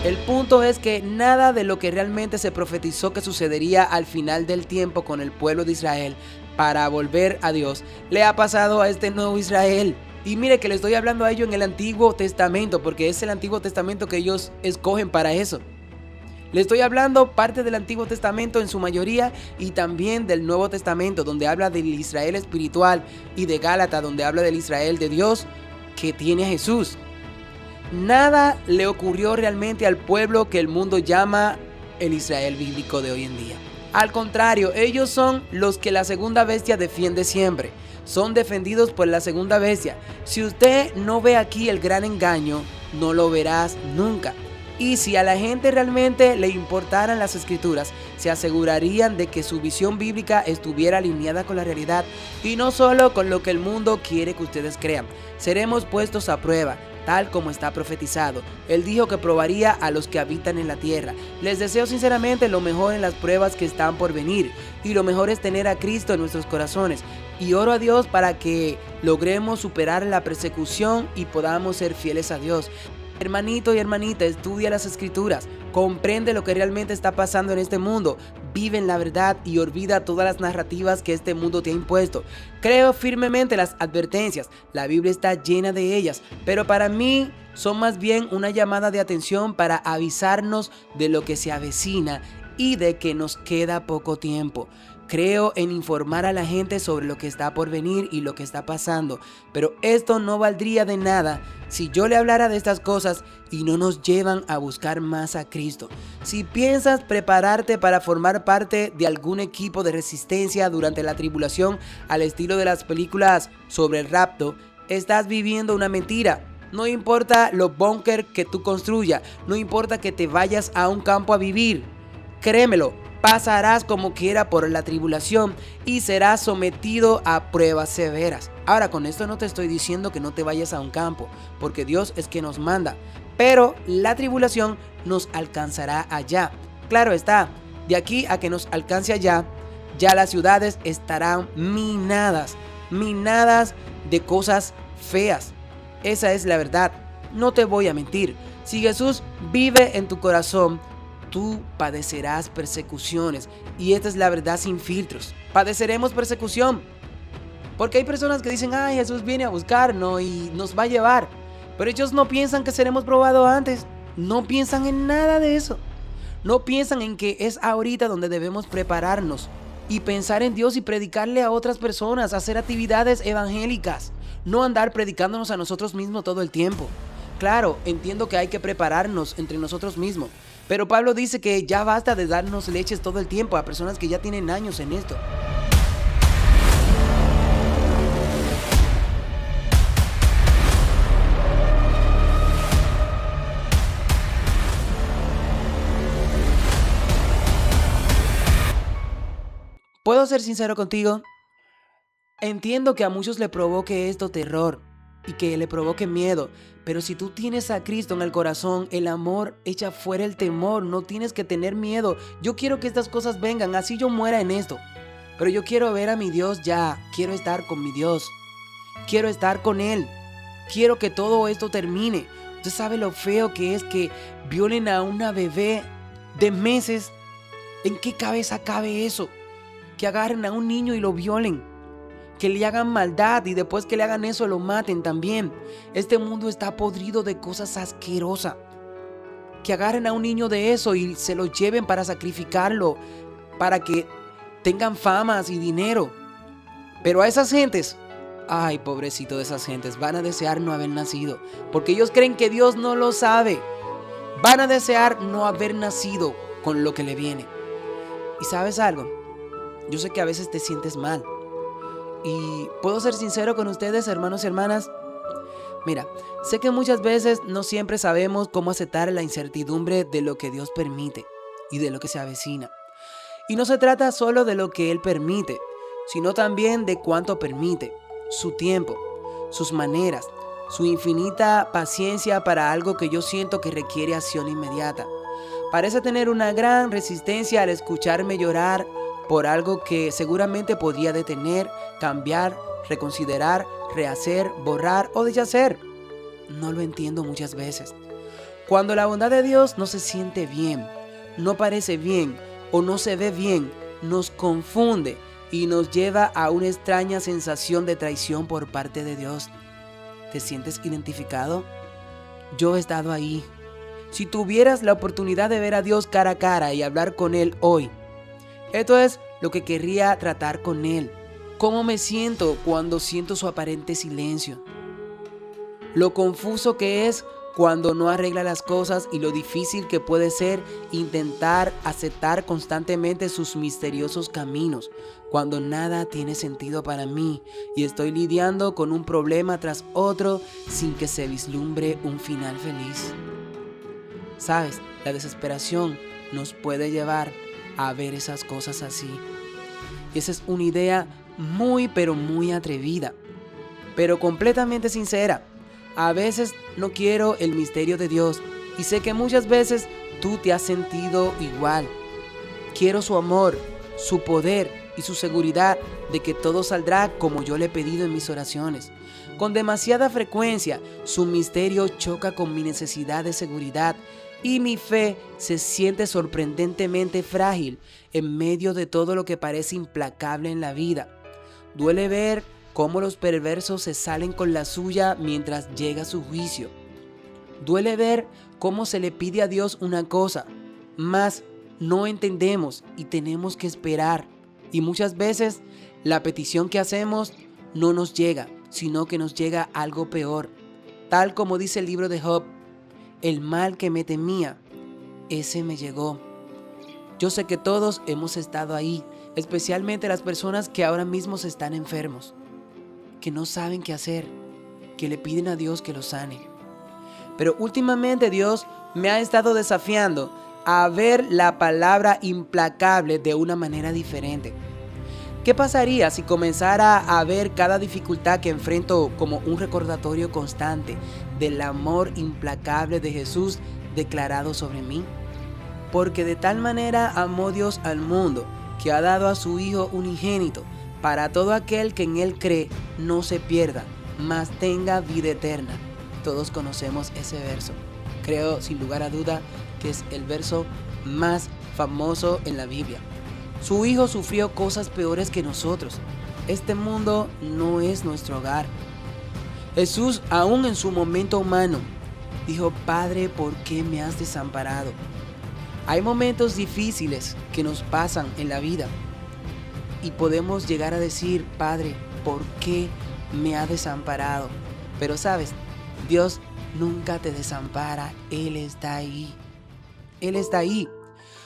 El punto es que nada de lo que realmente se profetizó que sucedería al final del tiempo con el pueblo de Israel para volver a Dios le ha pasado a este nuevo Israel. Y mire que le estoy hablando a ellos en el Antiguo Testamento porque es el Antiguo Testamento que ellos escogen para eso. Le estoy hablando parte del Antiguo Testamento en su mayoría y también del Nuevo Testamento donde habla del Israel espiritual y de Gálatas donde habla del Israel de Dios que tiene a Jesús. Nada le ocurrió realmente al pueblo que el mundo llama el Israel bíblico de hoy en día. Al contrario, ellos son los que la segunda bestia defiende siempre. Son defendidos por la segunda bestia. Si usted no ve aquí el gran engaño, no lo verás nunca. Y si a la gente realmente le importaran las escrituras, se asegurarían de que su visión bíblica estuviera alineada con la realidad y no solo con lo que el mundo quiere que ustedes crean. Seremos puestos a prueba, tal como está profetizado. Él dijo que probaría a los que habitan en la tierra. Les deseo sinceramente lo mejor en las pruebas que están por venir y lo mejor es tener a Cristo en nuestros corazones. Y oro a Dios para que logremos superar la persecución y podamos ser fieles a Dios. Hermanito y hermanita, estudia las escrituras, comprende lo que realmente está pasando en este mundo, vive en la verdad y olvida todas las narrativas que este mundo te ha impuesto. Creo firmemente las advertencias, la Biblia está llena de ellas, pero para mí son más bien una llamada de atención para avisarnos de lo que se avecina y de que nos queda poco tiempo. Creo en informar a la gente sobre lo que está por venir y lo que está pasando, pero esto no valdría de nada si yo le hablara de estas cosas y no nos llevan a buscar más a Cristo. Si piensas prepararte para formar parte de algún equipo de resistencia durante la tribulación al estilo de las películas sobre el rapto, estás viviendo una mentira. No importa los búnker que tú construyas, no importa que te vayas a un campo a vivir. Créemelo, pasarás como quiera por la tribulación y serás sometido a pruebas severas. Ahora, con esto no te estoy diciendo que no te vayas a un campo, porque Dios es quien nos manda, pero la tribulación nos alcanzará allá. Claro está, de aquí a que nos alcance allá, ya las ciudades estarán minadas de cosas feas. Esa es la verdad, no te voy a mentir. Si Jesús vive en tu corazón, tú padecerás persecuciones. Y esta es la verdad sin filtros. Padeceremos persecución. Porque hay personas que dicen, ay, Jesús viene a buscarnos y nos va a llevar. Pero ellos no piensan que seremos probados antes. No piensan en nada de eso. No piensan en que es ahorita donde debemos prepararnos y pensar en Dios y predicarle a otras personas, hacer actividades evangélicas. No andar predicándonos a nosotros mismos todo el tiempo. Claro, entiendo que hay que prepararnos entre nosotros mismos. Pero Pablo dice que ya basta de darnos leches todo el tiempo a personas que ya tienen años en esto. ¿Puedo ser sincero contigo? Entiendo que a muchos le provoque esto terror y que le provoque miedo, pero si tú tienes a Cristo en el corazón, el amor echa fuera el temor, no tienes que tener miedo. Yo quiero que estas cosas vengan, así yo muera en esto, pero yo quiero ver a mi Dios ya, quiero estar con mi Dios, quiero estar con Él, quiero que todo esto termine. Usted sabe lo feo que es que violen a una bebé de meses. ¿En qué cabeza cabe eso? Que agarren a un niño y lo violen, que le hagan maldad y después que le hagan eso lo maten también. Este mundo está podrido de cosas asquerosas. Que agarren a un niño de eso y se lo lleven para sacrificarlo, para que tengan famas y dinero. Pero a esas gentes, ay, pobrecito de esas gentes, van a desear no haber nacido, porque ellos creen que Dios no lo sabe. Van a desear no haber nacido con lo que le viene. ¿Y sabes algo? Yo sé que a veces te sientes mal. Y puedo ser sincero con ustedes, hermanos y hermanas. Mira, sé que muchas veces no siempre sabemos cómo aceptar la incertidumbre de lo que Dios permite y de lo que se avecina. Y no se trata solo de lo que Él permite, sino también de cuánto permite, su tiempo, sus maneras, su infinita paciencia para algo que yo siento que requiere acción inmediata. Parece tener una gran resistencia al escucharme llorar por algo que seguramente podría detener, cambiar, reconsiderar, rehacer, borrar o deshacer. No lo entiendo muchas veces. Cuando la bondad de Dios no se siente bien, no parece bien o no se ve bien, nos confunde y nos lleva a una extraña sensación de traición por parte de Dios. ¿Te sientes identificado? Yo he estado ahí. Si tuvieras la oportunidad de ver a Dios cara a cara y hablar con Él hoy, esto es lo que querría tratar con Él. ¿Cómo me siento cuando siento su aparente silencio? Lo confuso que es cuando no arregla las cosas y lo difícil que puede ser intentar aceptar constantemente sus misteriosos caminos, cuando nada tiene sentido para mí y estoy lidiando con un problema tras otro sin que se vislumbre un final feliz. ¿Sabes? La desesperación nos puede llevar a ver esas cosas así. Y esa es una idea muy pero muy atrevida, pero completamente sincera. A veces no quiero el misterio de Dios y sé que muchas veces tú te has sentido igual. Quiero su amor, su poder y su seguridad de que todo saldrá como yo le he pedido en mis oraciones. Con demasiada frecuencia, su misterio choca con mi necesidad de seguridad y mi fe se siente sorprendentemente frágil en medio de todo lo que parece implacable en la vida. Duele ver cómo los perversos se salen con la suya mientras llega su juicio. Duele ver cómo se le pide a Dios una cosa, mas no entendemos y tenemos que esperar. Y muchas veces la petición que hacemos no nos llega, sino que nos llega algo peor. Tal como dice el libro de Job, el mal que me temía, ese me llegó. Yo sé que todos hemos estado ahí, especialmente las personas que ahora mismo están enfermos, que no saben qué hacer, que le piden a Dios que los sane. Pero últimamente Dios me ha estado desafiando a ver la palabra implacable de una manera diferente. ¿Qué pasaría si comenzara a ver cada dificultad que enfrento como un recordatorio constante del amor implacable de Jesús declarado sobre mí? Porque de tal manera amó Dios al mundo, que ha dado a su Hijo unigénito, para todo aquel que en Él cree no se pierda, mas tenga vida eterna. Todos conocemos ese verso. Creo sin lugar a duda que es el verso más famoso en la Biblia. Su Hijo sufrió cosas peores que nosotros. Este mundo no es nuestro hogar. Jesús, aún en su momento humano, dijo: Padre, ¿por qué me has desamparado? Hay momentos difíciles que nos pasan en la vida y podemos llegar a decir: Padre, ¿por qué me has desamparado? Pero sabes, Dios nunca te desampara. Él está ahí. Él está ahí.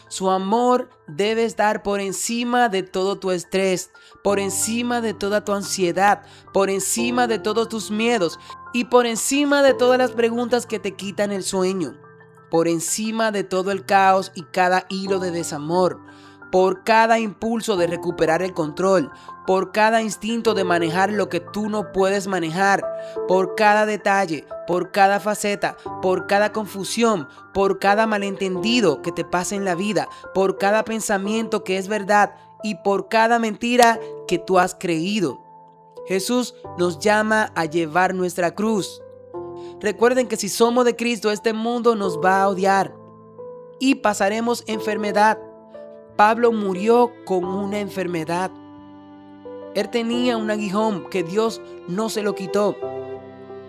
Su amor debe estar por encima de todo tu estrés, por encima de toda tu ansiedad, por encima de todos tus miedos y por encima de todas las preguntas que te quitan el sueño, por encima de todo el caos y cada hilo de desamor, por cada impulso de recuperar el control, por cada instinto de manejar lo que tú no puedes manejar, por cada detalle, por cada faceta, por cada confusión, por cada malentendido que te pasa en la vida, por cada pensamiento que es verdad y por cada mentira que tú has creído. Jesús nos llama a llevar nuestra cruz. Recuerden que si somos de Cristo, este mundo nos va a odiar y pasaremos enfermedad. Pablo murió con una enfermedad. Él tenía un aguijón que Dios no se lo quitó.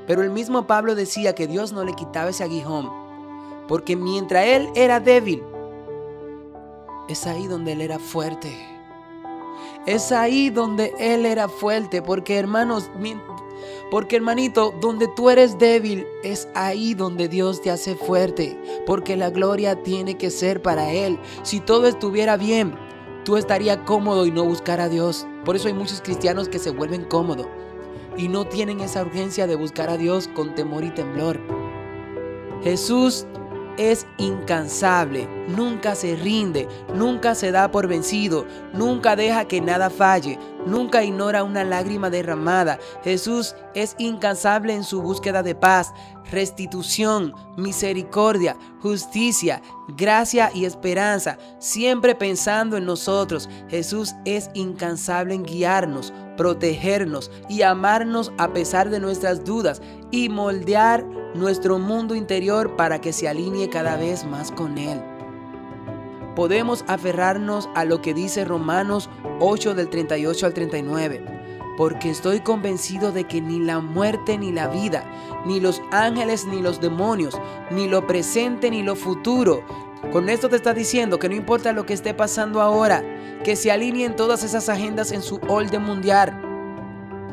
Pero el mismo Pablo decía que Dios no le quitaba ese aguijón, porque mientras él era débil, es ahí donde él era fuerte. Es ahí donde él era fuerte, porque hermanito, donde tú eres débil, es ahí donde Dios te hace fuerte, porque la gloria tiene que ser para Él. Si todo estuviera bien, tú estarías cómodo y no buscar a Dios. Por eso hay muchos cristianos que se vuelven cómodos y no tienen esa urgencia de buscar a Dios con temor y temblor. Jesús es incansable, nunca se rinde, nunca se da por vencido, nunca deja que nada falle, nunca ignora una lágrima derramada. Jesús es incansable en su búsqueda de paz, restitución, misericordia, justicia, gracia y esperanza, siempre pensando en nosotros. Jesús es incansable en guiarnos, protegernos y amarnos a pesar de nuestras dudas y moldear nuestro mundo interior para que se alinee cada vez más con Él. Podemos aferrarnos a lo que dice Romanos 8 del 38 al 39. Porque estoy convencido de que ni la muerte ni la vida, ni los ángeles ni los demonios, ni lo presente ni lo futuro. Con esto te está diciendo que no importa lo que esté pasando ahora, que se alineen todas esas agendas en su orden mundial.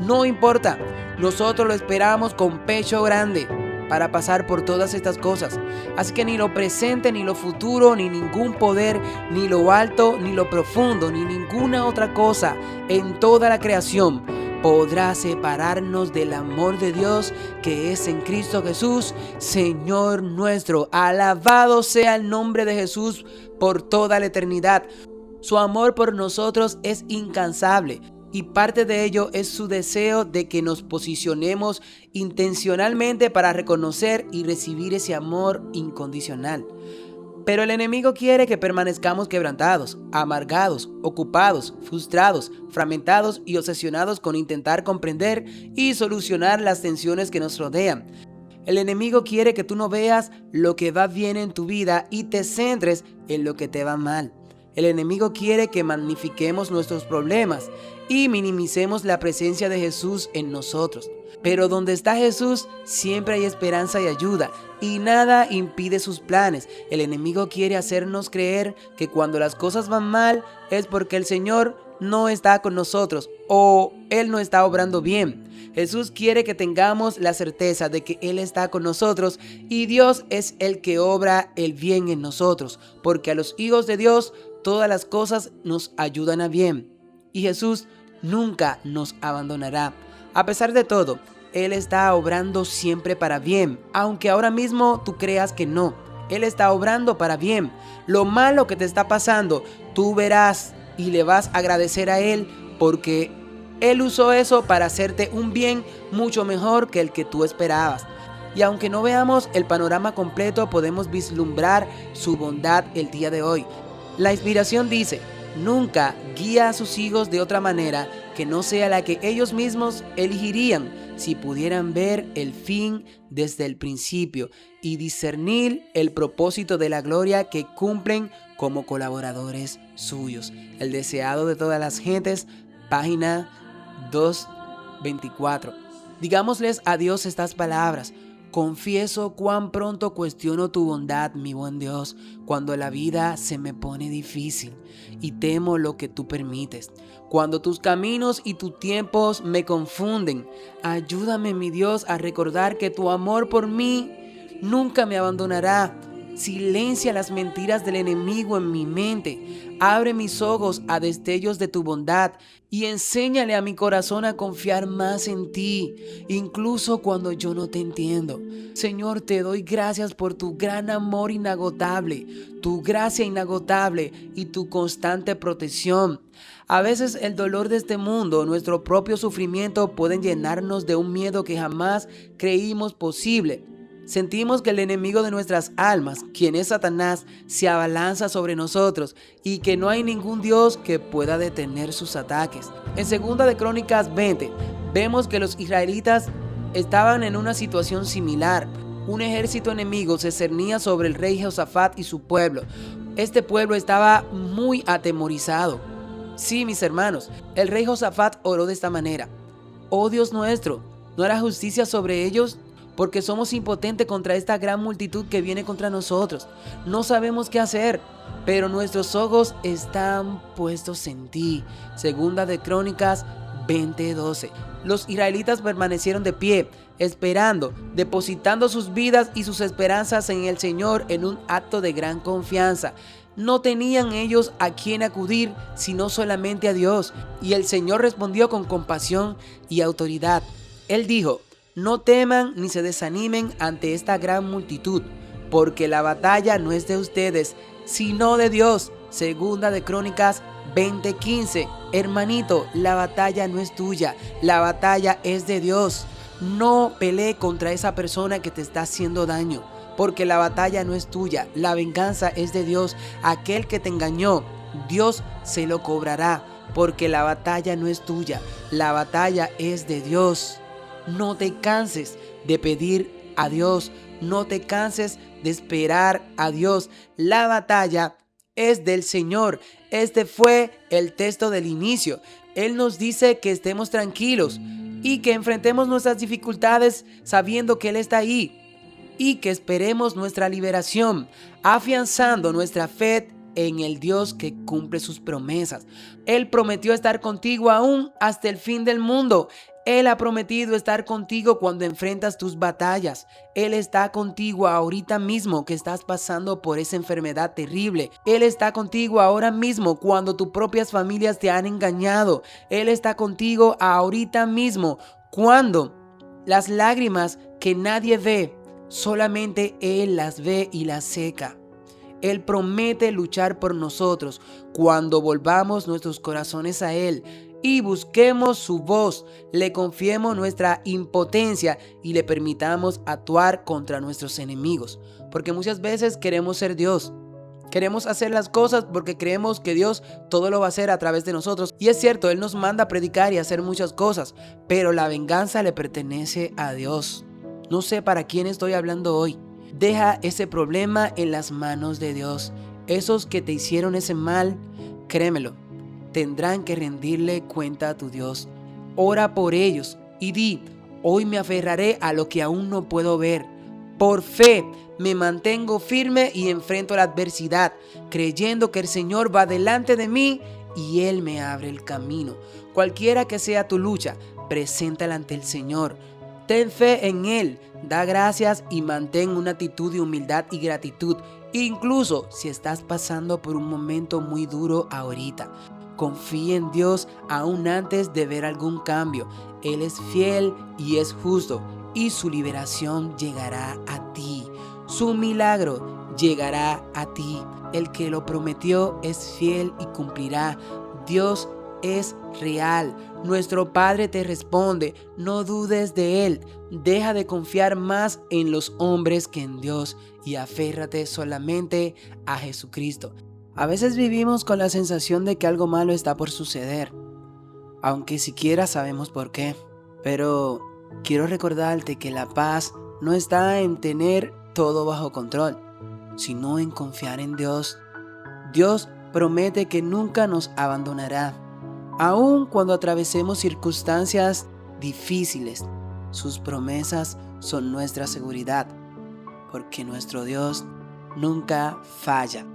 No importa, nosotros lo esperamos con pecho grande para pasar por todas estas cosas. Así que ni lo presente, ni lo futuro, ni ningún poder, ni lo alto, ni lo profundo, ni ninguna otra cosa en toda la creación podrá separarnos del amor de Dios que es en Cristo Jesús, Señor nuestro. Alabado sea el nombre de Jesús por toda la eternidad. Su amor por nosotros es incansable. Y parte de ello es su deseo de que nos posicionemos intencionalmente para reconocer y recibir ese amor incondicional. Pero el enemigo quiere que permanezcamos quebrantados, amargados, ocupados, frustrados, fragmentados y obsesionados con intentar comprender y solucionar las tensiones que nos rodean. El enemigo quiere que tú no veas lo que va bien en tu vida y te centres en lo que te va mal. El enemigo quiere que magnifiquemos nuestros problemas y minimicemos la presencia de Jesús en nosotros. Pero donde está Jesús siempre hay esperanza y ayuda, y nada impide sus planes. El enemigo quiere hacernos creer que cuando las cosas van mal es porque el Señor no está con nosotros o Él no está obrando bien. Jesús quiere que tengamos la certeza de que Él está con nosotros y Dios es el que obra el bien en nosotros, porque a los hijos de Dios todas las cosas nos ayudan a bien y Jesús nunca nos abandonará. A pesar de todo, Él está obrando siempre para bien, aunque ahora mismo tú creas que no. Él está obrando para bien. Lo malo que te está pasando, tú verás y le vas a agradecer a Él porque Él usó eso para hacerte un bien mucho mejor que el que tú esperabas. Y aunque no veamos el panorama completo, podemos vislumbrar su bondad el día de hoy. La inspiración dice: nunca guía a sus hijos de otra manera que no sea la que ellos mismos elegirían si pudieran ver el fin desde el principio y discernir el propósito de la gloria que cumplen como colaboradores suyos. El deseado de todas las gentes, página 224. Digámosles a Dios estas palabras: confieso cuán pronto cuestiono tu bondad, mi buen Dios, cuando la vida se me pone difícil y temo lo que tú permites. Cuando tus caminos y tus tiempos me confunden, ayúdame, mi Dios, a recordar que tu amor por mí nunca me abandonará. Silencia las mentiras del enemigo en mi mente. Abre mis ojos a destellos de tu bondad y enséñale a mi corazón a confiar más en ti, incluso cuando yo no te entiendo. Señor, te doy gracias por tu gran amor inagotable, tu gracia inagotable y tu constante protección. A veces el dolor de este mundo, nuestro propio sufrimiento, pueden llenarnos de un miedo que jamás creímos posible. Sentimos que el enemigo de nuestras almas, quien es Satanás, se abalanza sobre nosotros y que no hay ningún Dios que pueda detener sus ataques. En 2 de Crónicas 20 vemos que los israelitas estaban en una situación similar. Un ejército enemigo se cernía sobre el rey Josafat y su pueblo. Este pueblo estaba muy atemorizado. Sí, mis hermanos, el rey Josafat oró de esta manera: oh Dios nuestro, ¿no hará justicia sobre ellos? Porque somos impotentes contra esta gran multitud que viene contra nosotros. No sabemos qué hacer, pero nuestros ojos están puestos en ti. 2 de Crónicas 20:12. Los israelitas permanecieron de pie, esperando, depositando sus vidas y sus esperanzas en el Señor en un acto de gran confianza. No tenían ellos a quién acudir, sino solamente a Dios. Y el Señor respondió con compasión y autoridad. Él dijo: no teman ni se desanimen ante esta gran multitud, porque la batalla no es de ustedes, sino de Dios. 2 de Crónicas 20:15. Hermanito, la batalla no es tuya, la batalla es de Dios. No pelee contra esa persona que te está haciendo daño, porque la batalla no es tuya, la venganza es de Dios. Aquel que te engañó, Dios se lo cobrará, porque la batalla no es tuya, la batalla es de Dios. No te canses de pedir a Dios, no te canses de esperar a Dios. La batalla es del Señor. Este fue el texto del inicio. Él nos dice que estemos tranquilos y que enfrentemos nuestras dificultades sabiendo que Él está ahí, y que esperemos nuestra liberación, afianzando nuestra fe en el Dios que cumple sus promesas. Él prometió estar contigo aún hasta el fin del mundo. Él ha prometido estar contigo cuando enfrentas tus batallas. Él está contigo ahorita mismo que estás pasando por esa enfermedad terrible. Él está contigo ahora mismo cuando tus propias familias te han engañado. Él está contigo ahorita mismo cuando las lágrimas que nadie ve, solamente Él las ve y las seca. Él promete luchar por nosotros cuando volvamos nuestros corazones a Él y busquemos su voz, le confiemos nuestra impotencia y le permitamos actuar contra nuestros enemigos. Porque muchas veces queremos ser Dios. Queremos hacer las cosas porque creemos que Dios todo lo va a hacer a través de nosotros. Y es cierto, Él nos manda a predicar y a hacer muchas cosas, pero la venganza le pertenece a Dios. No sé para quién estoy hablando hoy. Deja ese problema en las manos de Dios. Esos que te hicieron ese mal, créemelo, tendrán que rendirle cuenta a tu Dios. Ora por ellos y di: hoy me aferraré a lo que aún no puedo ver. Por fe me mantengo firme y enfrento la adversidad, creyendo que el Señor va delante de mí y Él me abre el camino. Cualquiera que sea tu lucha, preséntala ante el Señor. Ten fe en Él, da gracias y mantén una actitud de humildad y gratitud, incluso si estás pasando por un momento muy duro ahorita. Confía en Dios aún antes de ver algún cambio. Él es fiel y es justo, y su liberación llegará a ti. Su milagro llegará a ti. El que lo prometió es fiel y cumplirá. Dios es real. Nuestro Padre te responde. No dudes de Él. Deja de confiar más en los hombres que en Dios y aférrate solamente a Jesucristo. A veces vivimos con la sensación de que algo malo está por suceder, aunque siquiera sabemos por qué. Pero quiero recordarte que la paz no está en tener todo bajo control, sino en confiar en Dios. Dios promete que nunca nos abandonará, aun cuando atravesemos circunstancias difíciles. Sus promesas son nuestra seguridad, porque nuestro Dios nunca falla.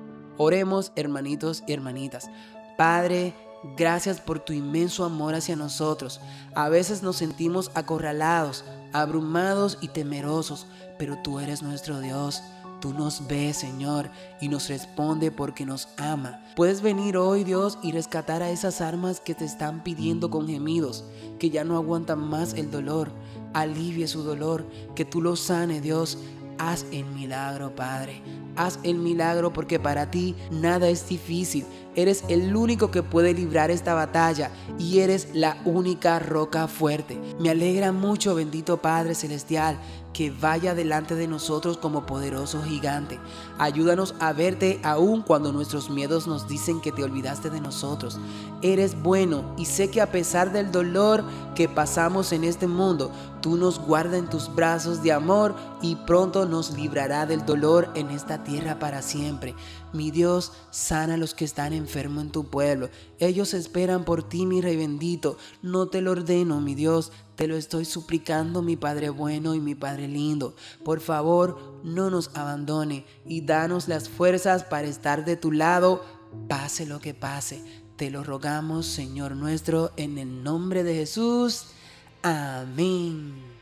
Oremos, hermanitos y hermanitas. Padre, gracias por tu inmenso amor hacia nosotros. A veces nos sentimos acorralados, abrumados y temerosos, pero tú eres nuestro Dios. Tú nos ves, Señor, y nos responde porque nos ama. Puedes venir hoy, Dios, y rescatar a esas almas que te están pidiendo con gemidos, que ya no aguantan más el dolor. Alivie su dolor, que tú lo sane, Dios. Haz el milagro, Padre. Haz el milagro porque para ti nada es difícil. Eres el único que puede librar esta batalla y eres la única roca fuerte. Me alegra mucho, bendito Padre Celestial, que vaya delante de nosotros como poderoso gigante. Ayúdanos a verte aún cuando nuestros miedos nos dicen que te olvidaste de nosotros. Eres bueno y sé que a pesar del dolor que pasamos en este mundo, tú nos guardas en tus brazos de amor y pronto nos librará del dolor en esta tierra para siempre. Mi Dios, sana a los que están enfermos en tu pueblo. Ellos esperan por ti, mi Rey bendito. No te lo ordeno, mi Dios, te lo estoy suplicando, mi Padre bueno y mi Padre lindo. Por favor, no nos abandone y danos las fuerzas para estar de tu lado, pase lo que pase. Te lo rogamos, Señor nuestro, en el nombre de Jesús. Amén.